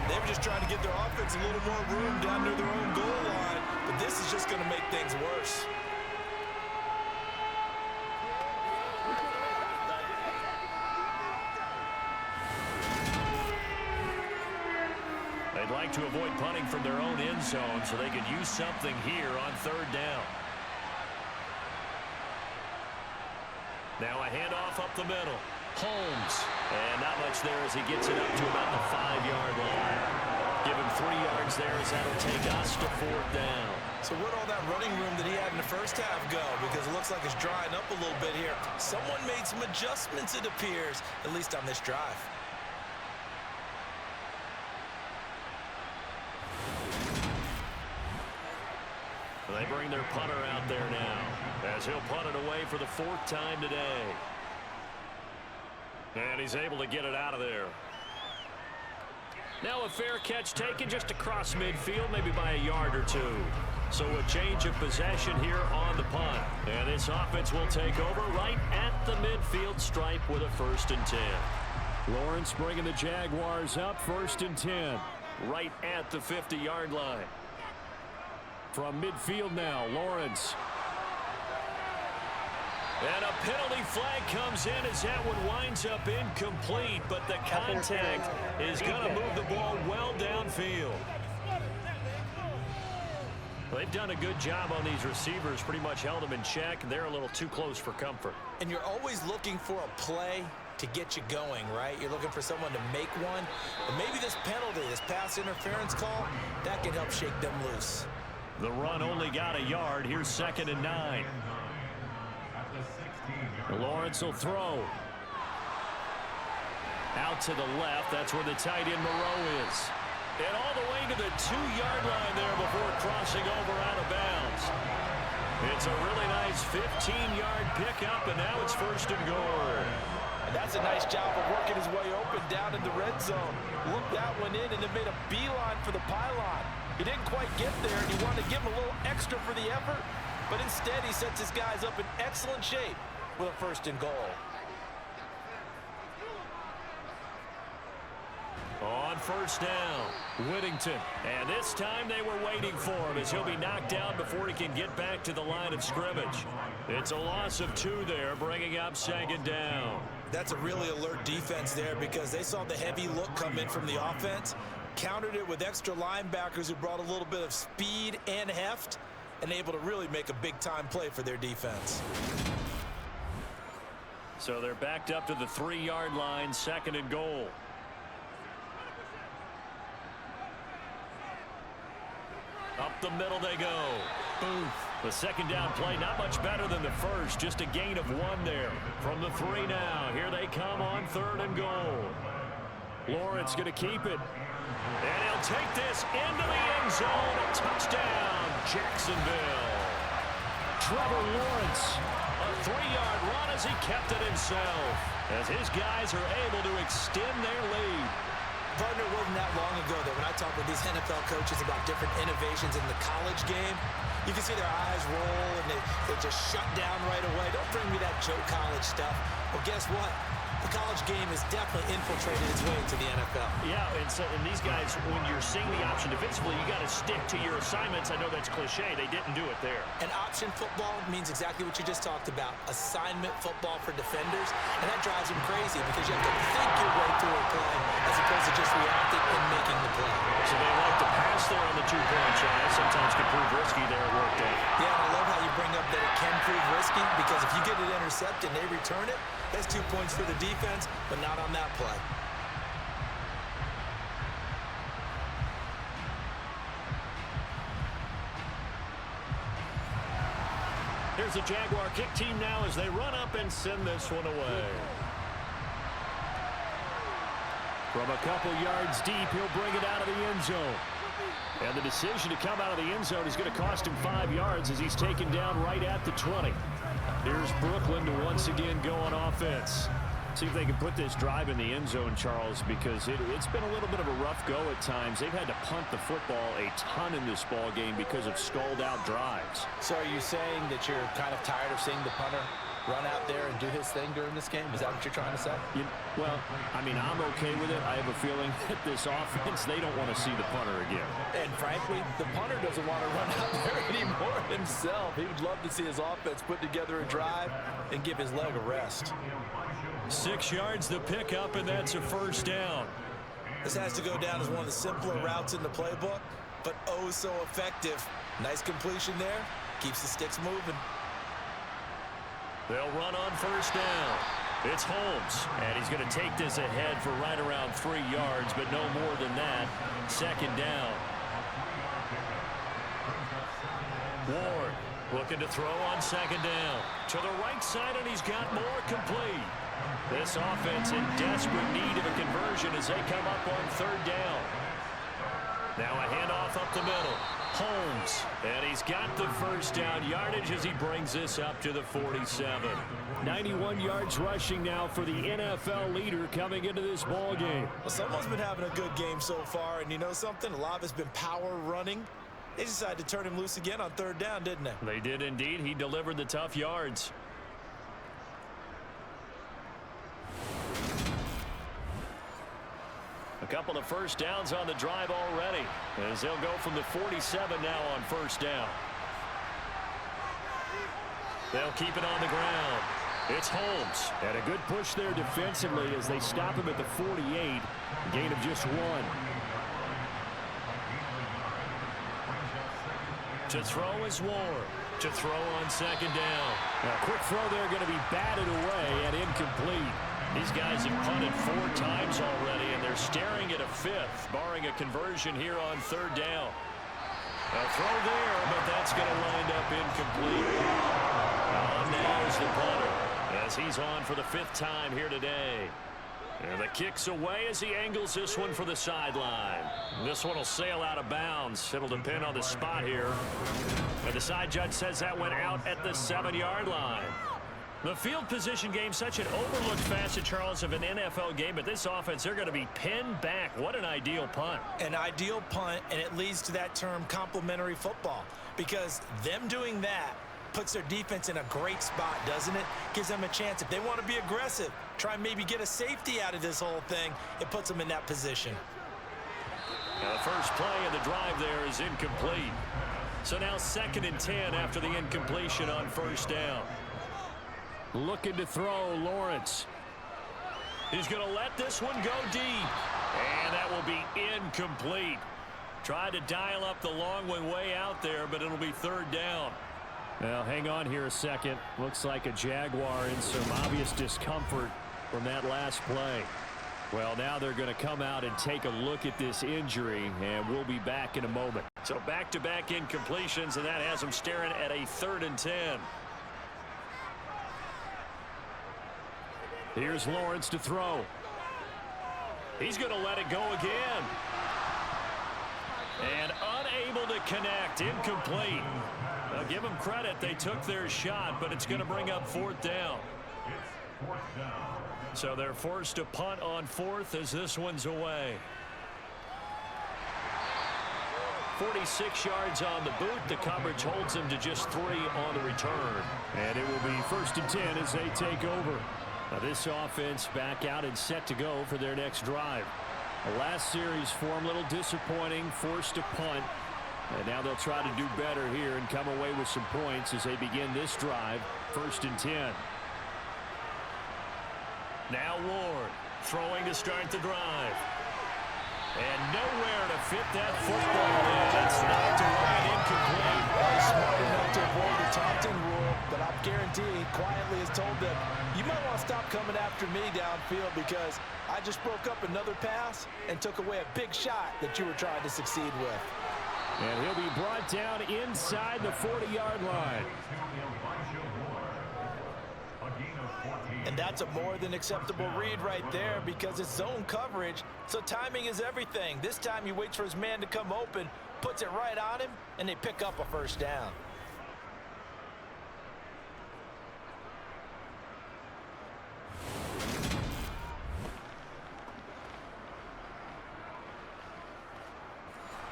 They were just trying to give their offense a little more room down near their own goal line, but this is just going to make things worse. They'd like to avoid punting from their own end zone so they could use something here on 3rd down. Now a handoff up the middle. Holmes. And not much there as he gets it up to about the 5-yard line. Give him 3 yards there as that'll take us to 4th down. So where'd all that running room that he had in the first half go? Because it looks like it's drying up a little bit here. Someone made some adjustments, it appears, at least on this drive. They bring their punter out there now as he'll punt it away for the 4th time today. And he's able to get it out of there. Now a fair catch taken just across midfield, maybe by a yard or 2. So a change of possession here on the punt. And this offense will take over right at the midfield stripe with a 1st and 10. Lawrence bringing the Jaguars up 1st and 10. Right at the 50-yard line. From midfield now, Lawrence. And a penalty flag comes in as that one winds up incomplete, but the contact is going to move the ball well downfield. They've done a good job on these receivers, pretty much held them in check, and they're a little too close for comfort. And you're always looking for a play to get you going, right? You're looking for someone to make one. But maybe this penalty, this pass interference call, that can help shake them loose. The run only got a yard. Here's 2nd and 9. Lawrence will throw. Out to the left. That's where the tight end Moreau is. And all the way to the 2-yard line there before crossing over out of bounds. It's a really nice 15-yard pickup, and now it's 1st and goal. And that's a nice job of working his way open down in the red zone. Looked that one in and then made a beeline for the pylon. He didn't quite get there, and he wanted to give him a little extra for the effort, but instead he sets his guys up in excellent shape with a 1st and goal. On 1st down, Whittington. And this time they were waiting for him as he'll be knocked down before he can get back to the line of scrimmage. It's a loss of 2 there, bringing up 2nd down. That's a really alert defense there because they saw the heavy look come in from the offense, countered it with extra linebackers who brought a little bit of speed and heft, and able to really make a big-time play for their defense. So they're backed up to the 3-yard line, 2nd and goal. Up the middle they go. Booth. The 2nd down play, not much better than the first. Just a gain of 1 there. From the 3 now. Here they come on 3rd and goal. Lawrence going to keep it. And he'll take this into the end zone. A touchdown, Jacksonville. Trevor Lawrence. A 3-yard run as he kept it himself. As his guys are able to extend their lead. Partner, it wasn't that long ago that when I talk with these NFL coaches about different innovations in the college game, you can see their eyes roll and they just shut down right away. Don't bring me that Joe College stuff. Well, guess what? The college game has definitely infiltrated its way into the NFL. Yeah, and these guys, when you're seeing the option defensively, you got to stick to your assignments. I know that's cliche. They didn't do it there. And option football means exactly what you just talked about. Assignment football for defenders. And that drives them crazy because you have to think your way through a play as opposed to just reacting and making the play. So they like to pass there on the 2-point try. Sometimes can prove risky there at work day. Yeah, and I love how you bring up that it can prove risky because if you get it intercepted and they return it, that's 2 points for the defense, but not on that play. Here's the Jaguar kick team now as they run up and send this one away. From a couple yards deep, he'll bring it out of the end zone. And the decision to come out of the end zone is going to cost him 5 yards as he's taken down right at the 20. Here's Brooklyn to once again go on offense. See if they can put this drive in the end zone, Charles, because it's been a little bit of a rough go at times. They've had to punt the football a ton in this ball game because of stalled-out drives. So are you saying that you're kind of tired of seeing the punter run out there and do his thing during this game? Is that what you're trying to say? Well, I mean, I'm okay with it. I have a feeling that this offense, they don't want to see the punter again. And frankly, the punter doesn't want to run out there anymore himself. He would love to see his offense put together a drive and give his leg a rest. 6 yards the pickup, and that's a 1st down. This has to go down as one of the simpler routes in the playbook, but oh so effective. Nice completion there. Keeps the sticks moving. They'll run on 1st down. It's Holmes, and he's going to take this ahead for right around 3 yards, but no more than that. 2nd down. Ward looking to throw on 2nd down. To the right side, and he's got more complete. This offense in desperate need of a conversion as they come up on 3rd down. Now a handoff up the middle. Holmes, and he's got the 1st down yardage as he brings this up to the 47. 91 yards rushing now for the NFL leader coming into this ball game. Well, someone's been having a good game so far, and you know something? A lot of it's been power running. They decided to turn him loose again on 3rd down, didn't they? They did indeed. He delivered the tough yards. A couple of 1st downs on the drive already, as they'll go from the 47 now on 1st down. They'll keep it on the ground. It's Holmes. And a good push there defensively as they stop him at the 48. Gain of just 1. To throw is Ward. To throw on second down. A quick throw there going to be batted away and incomplete. These guys have punted 4 times already, and they're staring at a 5th, barring a conversion here on third down. A throw there, but that's going to wind up incomplete. On now is the punter, as he's on for the 5th time here today. And the kick's away as he angles this one for the sideline. This one will sail out of bounds. It'll depend on the spot here. And the side judge says that went out at the 7-yard line. The field position game, such an overlooked facet, Charles, of an NFL game, but this offense, they're going to be pinned back. What an ideal punt. An ideal punt, and it leads to that term complementary football, because them doing that puts their defense in a great spot, doesn't it? Gives them a chance. If they want to be aggressive, try and maybe get a safety out of this whole thing, it puts them in that position. Now the first play of the drive there is incomplete. So now 2nd and 10 after the incompletion on first down. Looking to throw, Lawrence. He's going to let this one go deep. And that will be incomplete. Tried to dial up the long one way out there, but it'll be 3rd down. Now, hang on here a second. Looks like a Jaguar in some obvious discomfort from that last play. Well, now they're going to come out and take a look at this injury, and we'll be back in a moment. So back-to-back incompletions, and that has them staring at a 3rd and 10. Here's Lawrence to throw. He's going to let it go again. And unable to connect. Incomplete. Now give them credit. They took their shot, but it's going to bring up 4th down. So they're forced to punt on 4th as this one's away. 46 yards on the boot. The coverage holds them to just 3 on the return. And it will be 1st and 10 as they take over. Now this offense back out and set to go for their next drive. The last series for them, a little disappointing, forced to punt. And now they'll try to do better here and come away with some points as they begin this drive. 1st and 10. Now Ward throwing to start the drive. And nowhere to fit that football in. It's knocked away and incomplete. Smart enough to avoid the taunting rule, but I'm guaranteed quietly has told them, you might want to stop coming after me downfield because I just broke up another pass and took away a big shot that you were trying to succeed with. And he'll be brought down inside the 40-yard line. And that's a more than acceptable read right there because it's zone coverage, so timing is everything. This time he waits for his man to come open, puts it right on him, and they pick up a 1st down.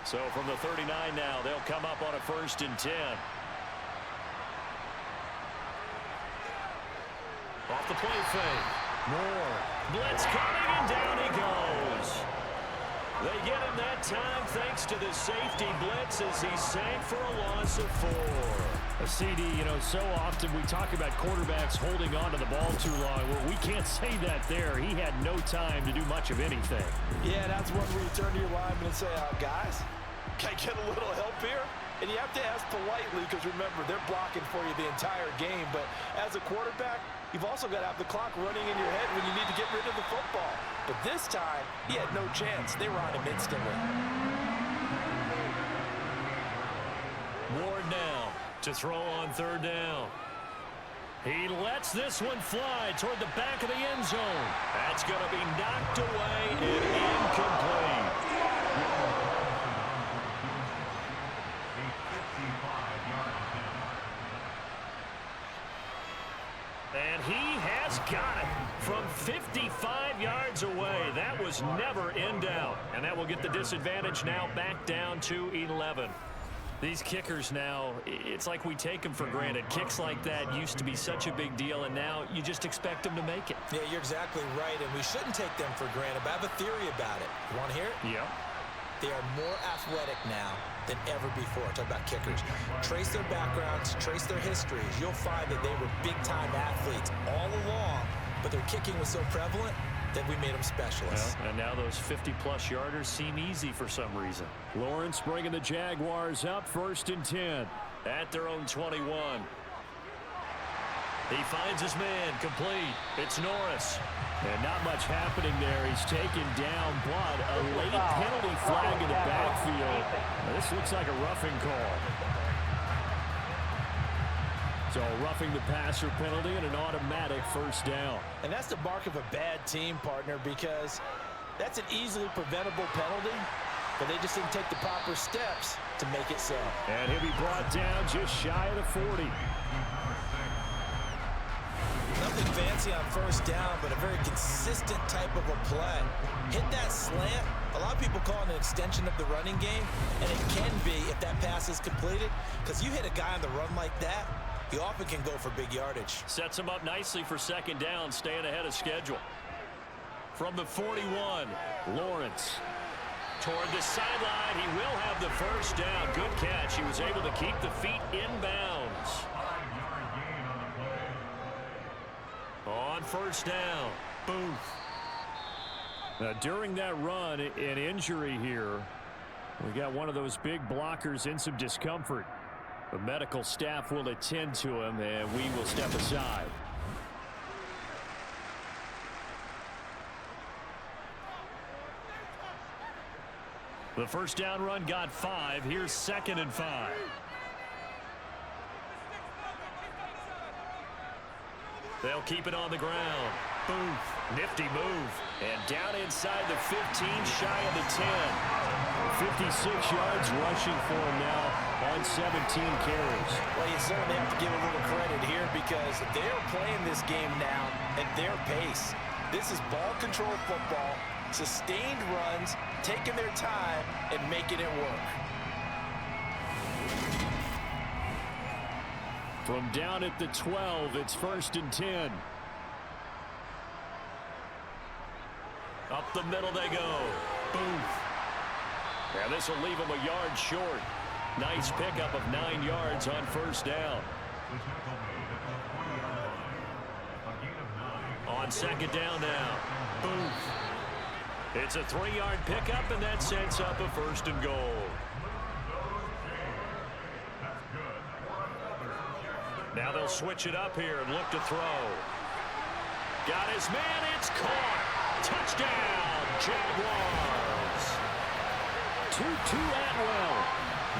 So from the 39 now, they'll come up on a 1st and 10. Off the play fake. Moore. Blitz coming, and down he goes. They get him that time thanks to the safety blitz as he sank for a loss of 4. A CD, you know, so often we talk about quarterbacks holding on to the ball too long. Well, we can't say that there. He had no time to do much of anything. Yeah, that's when we turn to your lineman and say, guys, can I get a little help here? And you have to ask politely because, remember, they're blocking for you the entire game. But as a quarterback, you've also got to have the clock running in your head when you need to get rid of the football. But this time, he had no chance. They were on him instantly. Ward now to throw on 3rd down. He lets this one fly toward the back of the end zone. That's going to be knocked away and incomplete. And he has got it from 55 yards away. That was never in doubt. And that will get the disadvantage now back down to 11. These kickers now, it's like we take them for granted. Kicks like that used to be such a big deal, and now you just expect them to make it. Yeah, you're exactly right, and we shouldn't take them for granted, but I have a theory about it. You want to hear it? Yeah. They are more athletic now than ever before. Talk about kickers. Trace their backgrounds, trace their histories. You'll find that they were big-time athletes all along, but their kicking was so prevalent that we made them specialists. Well, and now those 50-plus yarders seem easy for some reason. Lawrence bringing the Jaguars up 1st and 10 at their own 21. He finds his man, complete. It's Norris. And not much happening there. He's taken down, but a late penalty flag in the backfield. Now, this looks like a roughing call. So roughing the passer penalty and an automatic 1st down. And that's the mark of a bad team, partner, because that's an easily preventable penalty, but they just didn't take the proper steps to make it so. And he'll be brought down just shy of the 40. Nothing fancy on 1st down, but a very consistent type of a play. Hit that slant. A lot of people call it an extension of the running game, and it can be if that pass is completed, because you hit a guy on the run like that, he often can go for big yardage. Sets him up nicely for 2nd down, staying ahead of schedule. From the 41, Lawrence. Toward the sideline, he will have the 1st down. Good catch. He was able to keep the feet inbounds. On 1st down, Booth. Now, during that run, an injury here. We got one of those big blockers in some discomfort. The medical staff will attend to him, and we will step aside. The 1st down run got 5. Here's 2nd and 5. They'll keep it on the ground. Booth, nifty move. And down inside the 15, shy of the 10. 56 yards rushing for him now on 17 carries. Well, you certainly have to give a little credit here because they're playing this game now at their pace. This is ball control football, sustained runs, taking their time and making it work. From down at the 12, it's 1st and 10. Up the middle they go. Booth. Yeah, this will leave him a yard short. Nice pickup of 9 yards on 1st down. On 2nd down now. Booth. It's a 3-yard pickup, and that sets up a 1st and goal. Now they'll switch it up here and look to throw. Got his man. It's caught. Touchdown, Jaguars. Tutu Atwell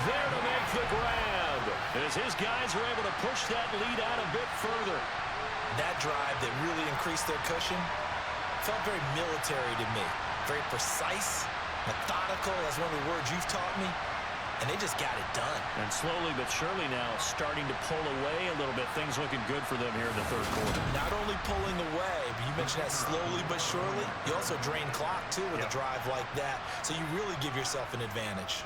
there to make the grab as his guys are able to push that lead out a bit further. That drive that really increased their cushion felt very military to me. Very precise, methodical, that's one of the words you've taught me. And they just got it done. And slowly but surely now starting to pull away a little bit. Things looking good for them here in the 3rd quarter. Not only pulling away, but you mentioned that slowly but surely. You also drain clock, too, with a drive like that. So you really give yourself an advantage.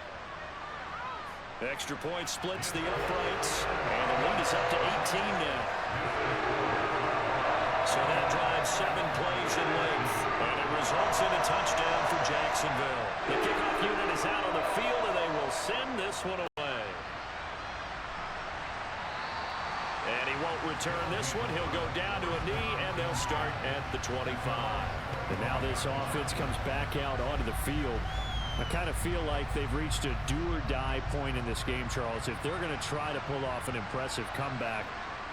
Extra point splits the uprights. And the lead is up to 18 now. So that drives 7 plays in length. And it results in a touchdown for Jacksonville. The kickoff unit is out on the field, and they will send this one away. And he won't return this one. He'll go down to a knee, and they'll start at the 25. And now this offense comes back out onto the field. I kind of feel like they've reached a do-or-die point in this game, Charles. If they're going to try to pull off an impressive comeback,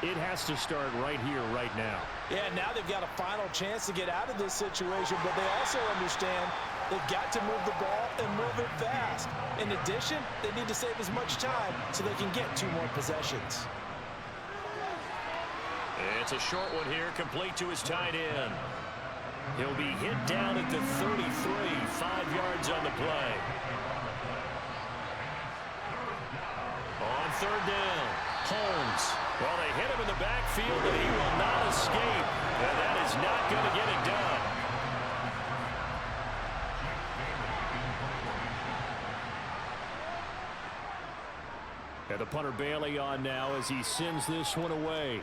it has to start right here, right now. Yeah, now they've got a final chance to get out of this situation, but they also understand they've got to move the ball and move it fast. In addition, they need to save as much time so they can get 2 more possessions. It's a short one here, complete to his tight end. He'll be hit down at the 33, 5 yards on the play. On 3rd down, Holmes. Well, they hit him in the backfield, but he will not escape. And that is not going to get it done. And the punter Bailey on now as he sends this one away.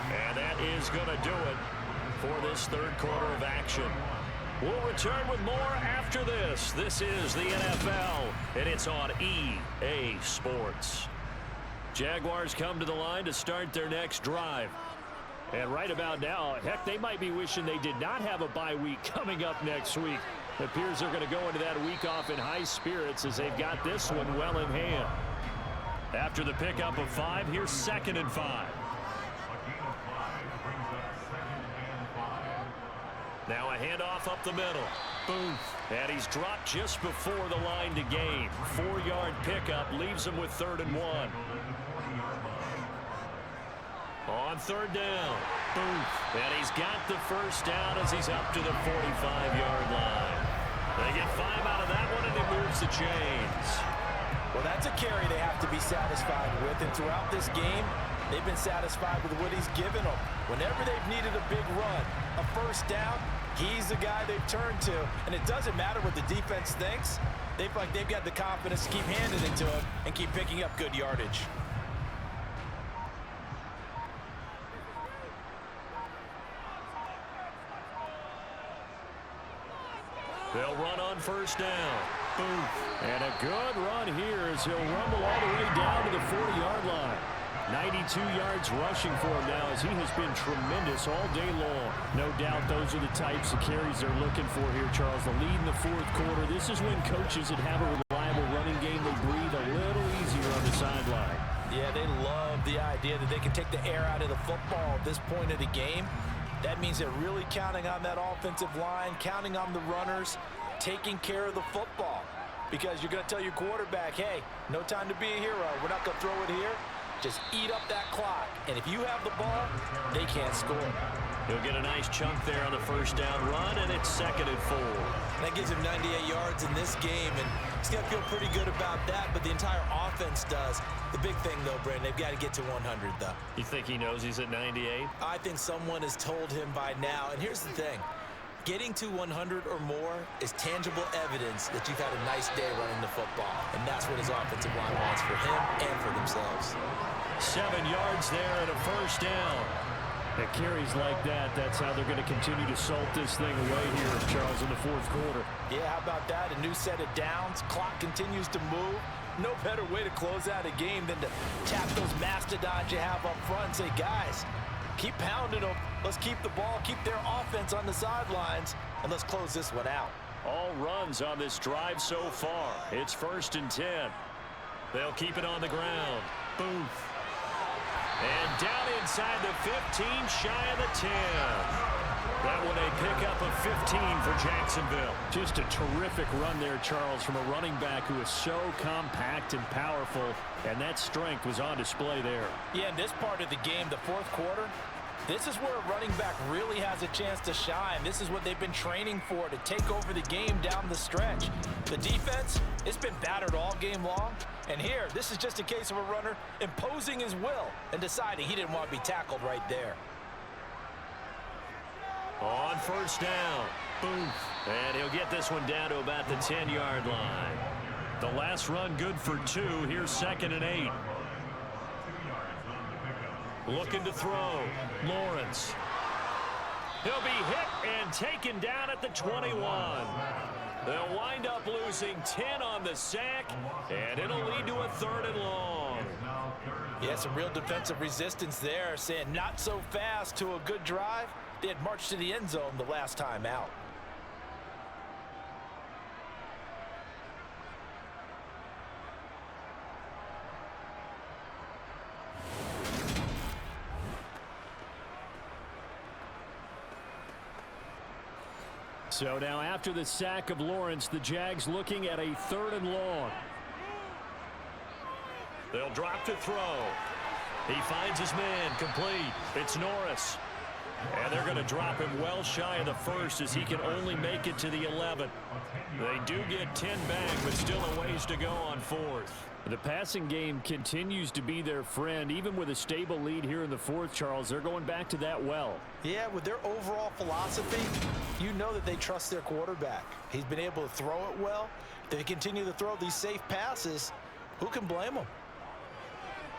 And that that is going to do it for this third quarter of action. We'll return with more after this. This is the NFL, and it's on EA Sports. Jaguars come to the line to start their next drive. And right about now, heck, they might be wishing they did not have a bye week coming up next week. It appears they're going to go into that week off in high spirits as they've got this one well in hand. After the pickup of 5, here's 2nd and 5. Now a handoff up the middle. Boom. And he's dropped just before the line to gain. 4-yard pickup leaves him with 3rd and 1. On 3rd down. Boom. And he's got the first down as he's up to the 45-yard line. They get 5 out of that one, and it moves the chains. Well, that's a carry they have to be satisfied with, and throughout this game, they've been satisfied with what he's given them. Whenever they've needed a big run, a first down, he's the guy they've turned to, and it doesn't matter what the defense thinks. They've got the confidence to keep handing it to him and keep picking up good yardage. They'll run on first down. Boom. And a good run here as he'll rumble all the way down to the 40-yard line. 92 yards rushing for him now as he has been tremendous all day long. No doubt those are the types of carries they're looking for here, Charles. The lead in the fourth quarter. This is when coaches that have a reliable running game, they breathe a little easier on the sideline. Yeah, they love the idea that they can take the air out of the football at this point of the game. That means they're really counting on that offensive line, counting on the runners, taking care of the football. Because you're going to tell your quarterback, hey, no time to be a hero. We're not going to throw it here. Just eat up that clock. And if you have the ball, they can't score. He'll get a nice chunk there on the first down run, and it's 2nd and 4. That gives him 98 yards in this game, and he's going to feel pretty good about that, but the entire offense does. The big thing, though, Brandon, they've got to get to 100, though. You think he knows he's at 98? I think someone has told him by now, and here's the thing. Getting to 100 or more is tangible evidence that you've had a nice day running the football, and that's what his offensive line wants for him and for themselves. 7 yards there and a first down. At carries like that, that's how they're going to continue to salt this thing away here, Charles, in the fourth quarter. Yeah, how about that? A new set of downs. Clock continues to move. No better way to close out a game than to tap those mastodons you have up front and say, guys, keep pounding them. Let's keep the ball, keep their offense on the sidelines, and let's close this one out. All runs on this drive so far. It's 1st and 10. They'll keep it on the ground. Boom. And down inside the 15, shy of the 10. That one a pickup of 15 for Jacksonville. Just a terrific run there, Charles, from a running back who is so compact and powerful, and that strength was on display there. Yeah, in this part of the game, the fourth quarter, this is where a running back really has a chance to shine. This is what they've been training for, to take over the game down the stretch. The defense, it's been battered all game long. And here, this is just a case of a runner imposing his will and deciding he didn't want to be tackled right there. On first down. Boom. And he'll get this one down to about the 10-yard line. The last run good for 2. Here's 2nd and 8. Looking to throw. Lawrence. He'll be hit and taken down at the 21. They'll wind up losing 10 on the sack, and it'll lead to a 3rd and long. Yeah, some real defensive resistance there, saying not so fast to a good drive. They had marched to the end zone the last time out. So now after the sack of Lawrence, the Jags looking at a 3rd and long. They'll drop to throw. He finds his man complete. It's Norris. And they're going to drop him well shy of the 1st as he can only make it to the 11. They do get 10 back, but still a ways to go on 4th. The passing game continues to be their friend. Even with a stable lead here in the 4th, Charles, they're going back to that well. Yeah, with their overall philosophy, you know that they trust their quarterback. He's been able to throw it well. If they continue to throw these safe passes, who can blame them?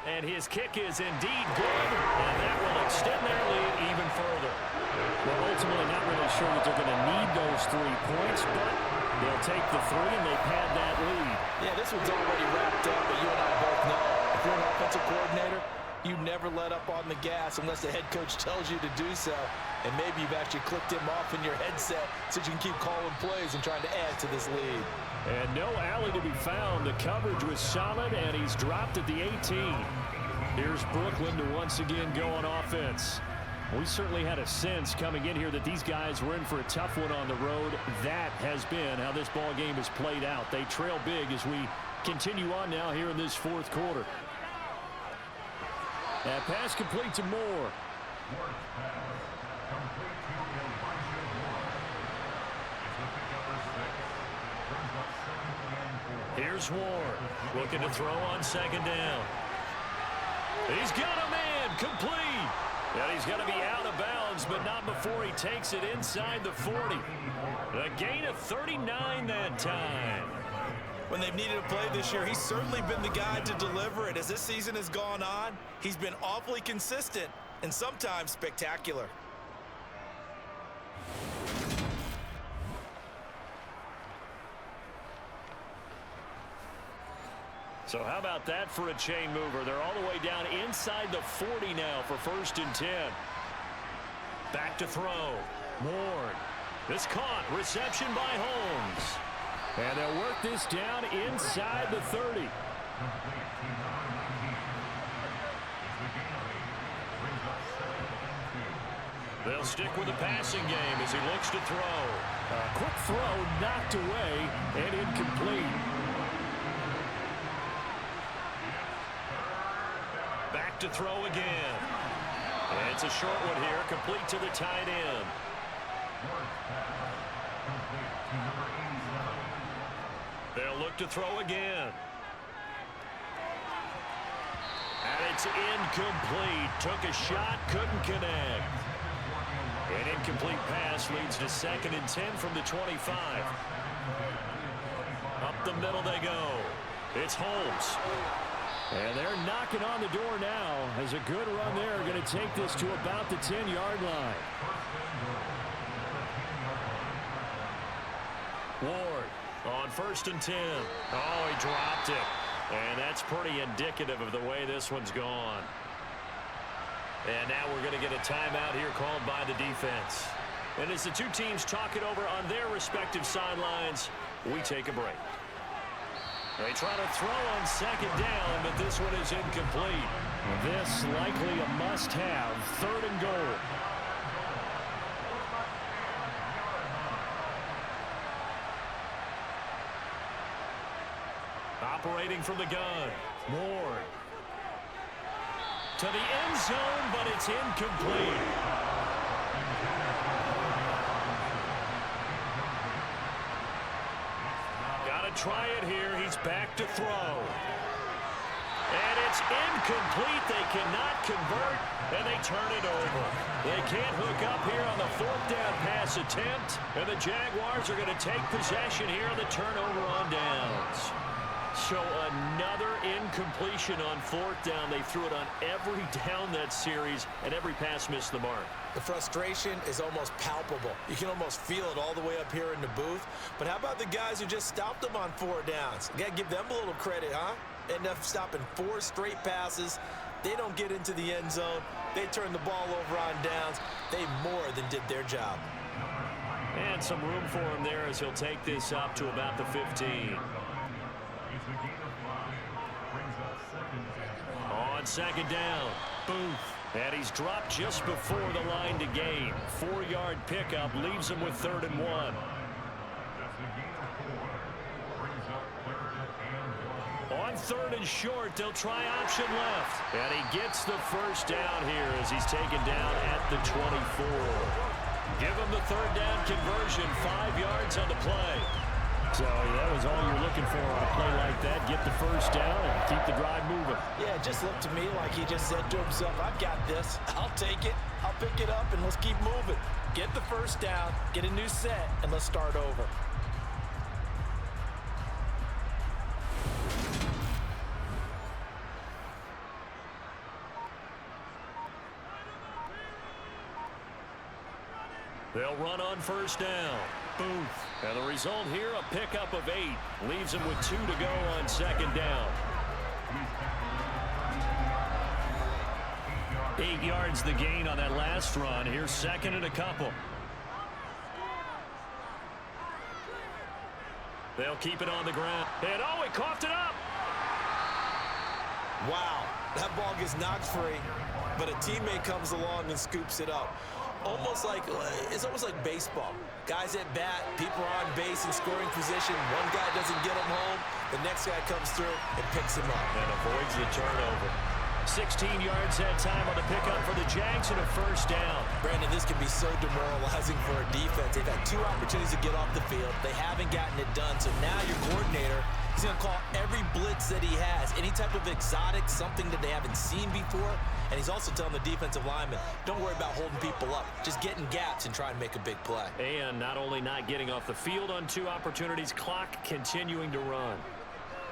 And his kick is indeed good, and that will extend their lead sure that they're going to need those 3 points, but they'll take the 3 and they pad that lead. Yeah, this one's already wrapped up, but you and I both know if you're an offensive coordinator, you never let up on the gas unless the head coach tells you to do so. And maybe you've actually clicked him off in your headset so you can keep calling plays and trying to add to this lead. And no alley to be found. The coverage was solid, and he's dropped at the 18. Here's Brooklyn to once again go on offense. We certainly had a sense coming in here that these guys were in for a tough one on the road. That has been how this ball game has played out. They trail big as we continue on now here in this fourth quarter. That pass complete to Moore. Here's Ward looking to throw on second down. He's got a man complete. And he's going to be out of bounds, but not before he takes it inside the 40. A gain of 39 that time. When they've needed a play this year, he's certainly been the guy to deliver it. As this season has gone on, he's been awfully consistent and sometimes spectacular. So how about that for a chain mover? They're all the way down inside the 40 now for 1st and 10. Back to throw. Ward. This caught. Reception by Holmes. And they'll work this down inside the 30. They'll stick with the passing game as he looks to throw. A quick throw knocked away and incomplete. Back to throw again. And it's a short one here, complete to the tight end. They'll look to throw again. And it's incomplete. Took a shot, couldn't connect. An incomplete pass leads to 2nd and 10 from the 25. Up the middle they go. It's Holmes. And they're knocking on the door now as a good run there. Going to take this to about the 10-yard line. Ward on 1st and 10. Oh, he dropped it. And that's pretty indicative of the way this one's gone. And now we're going to get a timeout here called by the defense. And as the two teams talk it over on their respective sidelines, we take a break. They try to throw on 2nd down, but this one is incomplete. This likely a must-have, 3rd and goal. Operating from the gun, Ward. To the end zone, but it's incomplete. Gotta try it here. He's back to throw. And it's incomplete. They cannot convert, and they turn it over. They can't hook up here on the 4th down pass attempt, and the Jaguars are going to take possession here on the turnover on downs. So another incompletion on 4th down. They threw it on every down that series, and every pass missed the mark. The frustration is almost palpable. You can almost feel it all the way up here in the booth. But how about the guys who just stopped them on 4 downs? You got to give them a little credit, huh? End up stopping 4 straight passes. They don't get into the end zone. They turn the ball over on downs. They more than did their job. And some room for him there as he'll take this up to about the 15. On 2nd down, Booth. And he's dropped just before the line to gain. 4-yard pickup leaves him with 3rd and 1. On 3rd and short, they'll try option left. And he gets the 1st down here as he's taken down at the 24. Give him the 3rd down conversion, 5 yards on the play. So that was all you're looking for on a play like that. Get the 1st down and keep the drive moving. Yeah, it just looked to me like he just said to himself, I've got this. I'll take it. I'll pick it up, and let's keep moving. Get the 1st down, get a new set, and let's start over. They'll run on first down. Booth. And the result here, a pickup of 8. Leaves them with 2 to go on second down. 8 yards the gain on that last run. Here's second and a couple. They'll keep it on the ground. And oh, he coughed it up. Wow, that ball gets knocked free, but a teammate comes along and scoops it up. It's almost like baseball. Guys at bat, people are on base in scoring position. One guy doesn't get him home. The next guy comes through and picks him up. And avoids the turnover. 16 yards that time on the pickup for the Jags and a first down. Brandon, this can be so demoralizing for a defense. They've had 2 opportunities to get off the field. They haven't gotten it done. So now your coordinator is going to call every blitz that he has, any type of exotic, something that they haven't seen before. And he's also telling the defensive lineman, don't worry about holding people up. Just get in gaps and try and make a big play. And not only not getting off the field on 2 opportunities, clock continuing to run.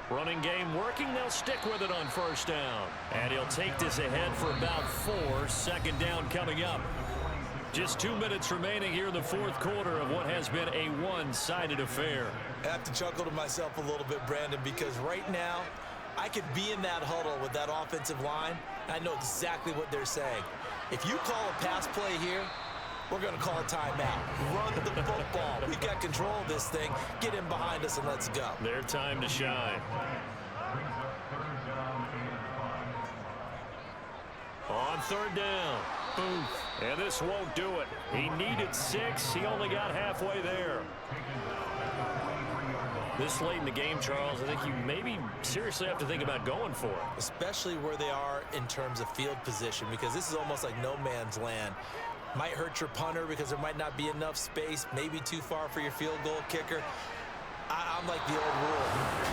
Running game working, they'll stick with it on first down. And he'll take this ahead for about 4. Second down coming up. Just 2 minutes remaining here in the fourth quarter of what has been a one-sided affair. I have to chuckle to myself a little bit, Brandon, because right now I could be in that huddle with that offensive line. I know exactly what they're saying. If you call a pass play here, we're going to call a timeout. Run the football. We've got control of this thing. Get in behind us and let's go. Their time to shine. On third down. Booth. And this won't do it. He needed 6. He only got halfway there. This late in the game, Charles, I think you maybe seriously have to think about going for it. Especially where they are in terms of field position, because this is almost like no man's land. Might hurt your punter because there might not be enough space, maybe too far for your field goal kicker. I'm like the old rule.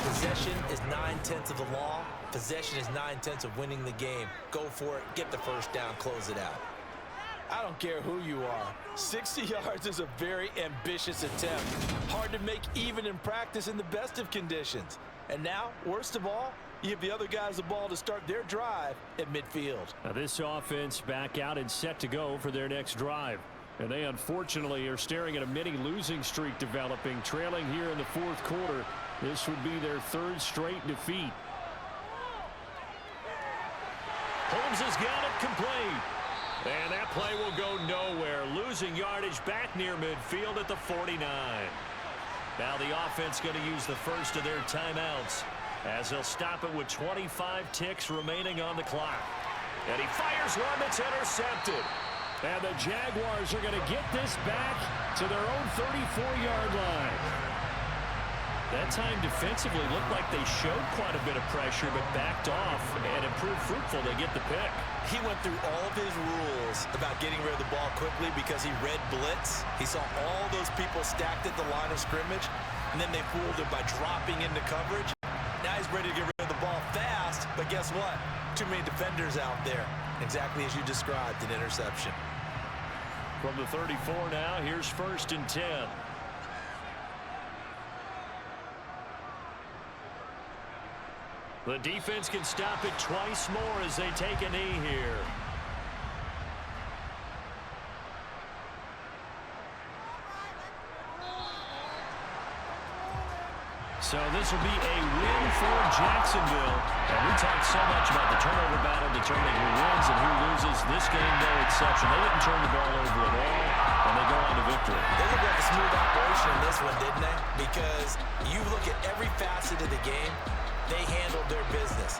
Possession is 9/10 of the law. Possession is 9/10 of winning the game. Go for it, get the first down, close it out. I don't care who you are. 60 yards is a very ambitious attempt. Hard to make even in practice in the best of conditions. And now, worst of all, you give the other guys the ball to start their drive at midfield. Now this offense back out and set to go for their next drive. And they unfortunately are staring at a mini losing streak developing, trailing here in the fourth quarter. This would be their 3rd straight defeat. Holmes has got it complete. And that play will go nowhere. Losing yardage back near midfield at the 49. Now the offense going to use the first of their timeouts, as they'll stop it with 25 ticks remaining on the clock. And he fires one that's intercepted. And the Jaguars are going to get this back to their own 34-yard line. That time defensively looked like they showed quite a bit of pressure, but backed off and it proved fruitful. They get the pick. He went through all of his rules about getting rid of the ball quickly because he read blitz. He saw all those people stacked at the line of scrimmage, and then they fooled him by dropping into coverage. Now he's ready to get rid of the ball fast, but guess what? Too many defenders out there. Exactly as you described, an interception. From the 34 now, here's 1st and 10. The defense can stop it twice more as they take a knee here. So this will be a win for Jacksonville. And we talked so much about the turnover battle determining who wins and who loses. This game, no exception. They didn't turn the ball over at all, and they go on to victory. They look like a smooth operation in this one, didn't they? Because you look at every facet of the game, they handled their business.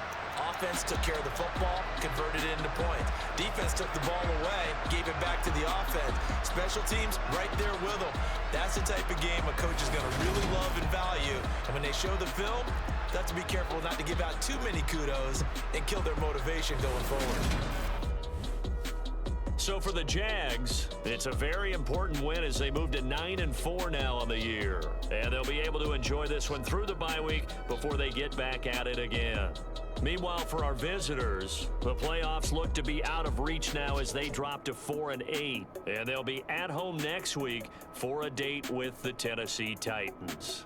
Offense took care of the football, converted it into points. Defense took the ball away, gave it back to the offense. Special teams right there with them. That's the type of game a coach is going to really love and value. And when they show the film, they have to be careful not to give out too many kudos and kill their motivation going forward. So for the Jags, it's a very important win as they move to 9-4 now on the year. And they'll be able to enjoy this one through the bye week before they get back at it again. Meanwhile, for our visitors, the playoffs look to be out of reach now as they drop to 4-8. And they'll be at home next week for a date with the Tennessee Titans.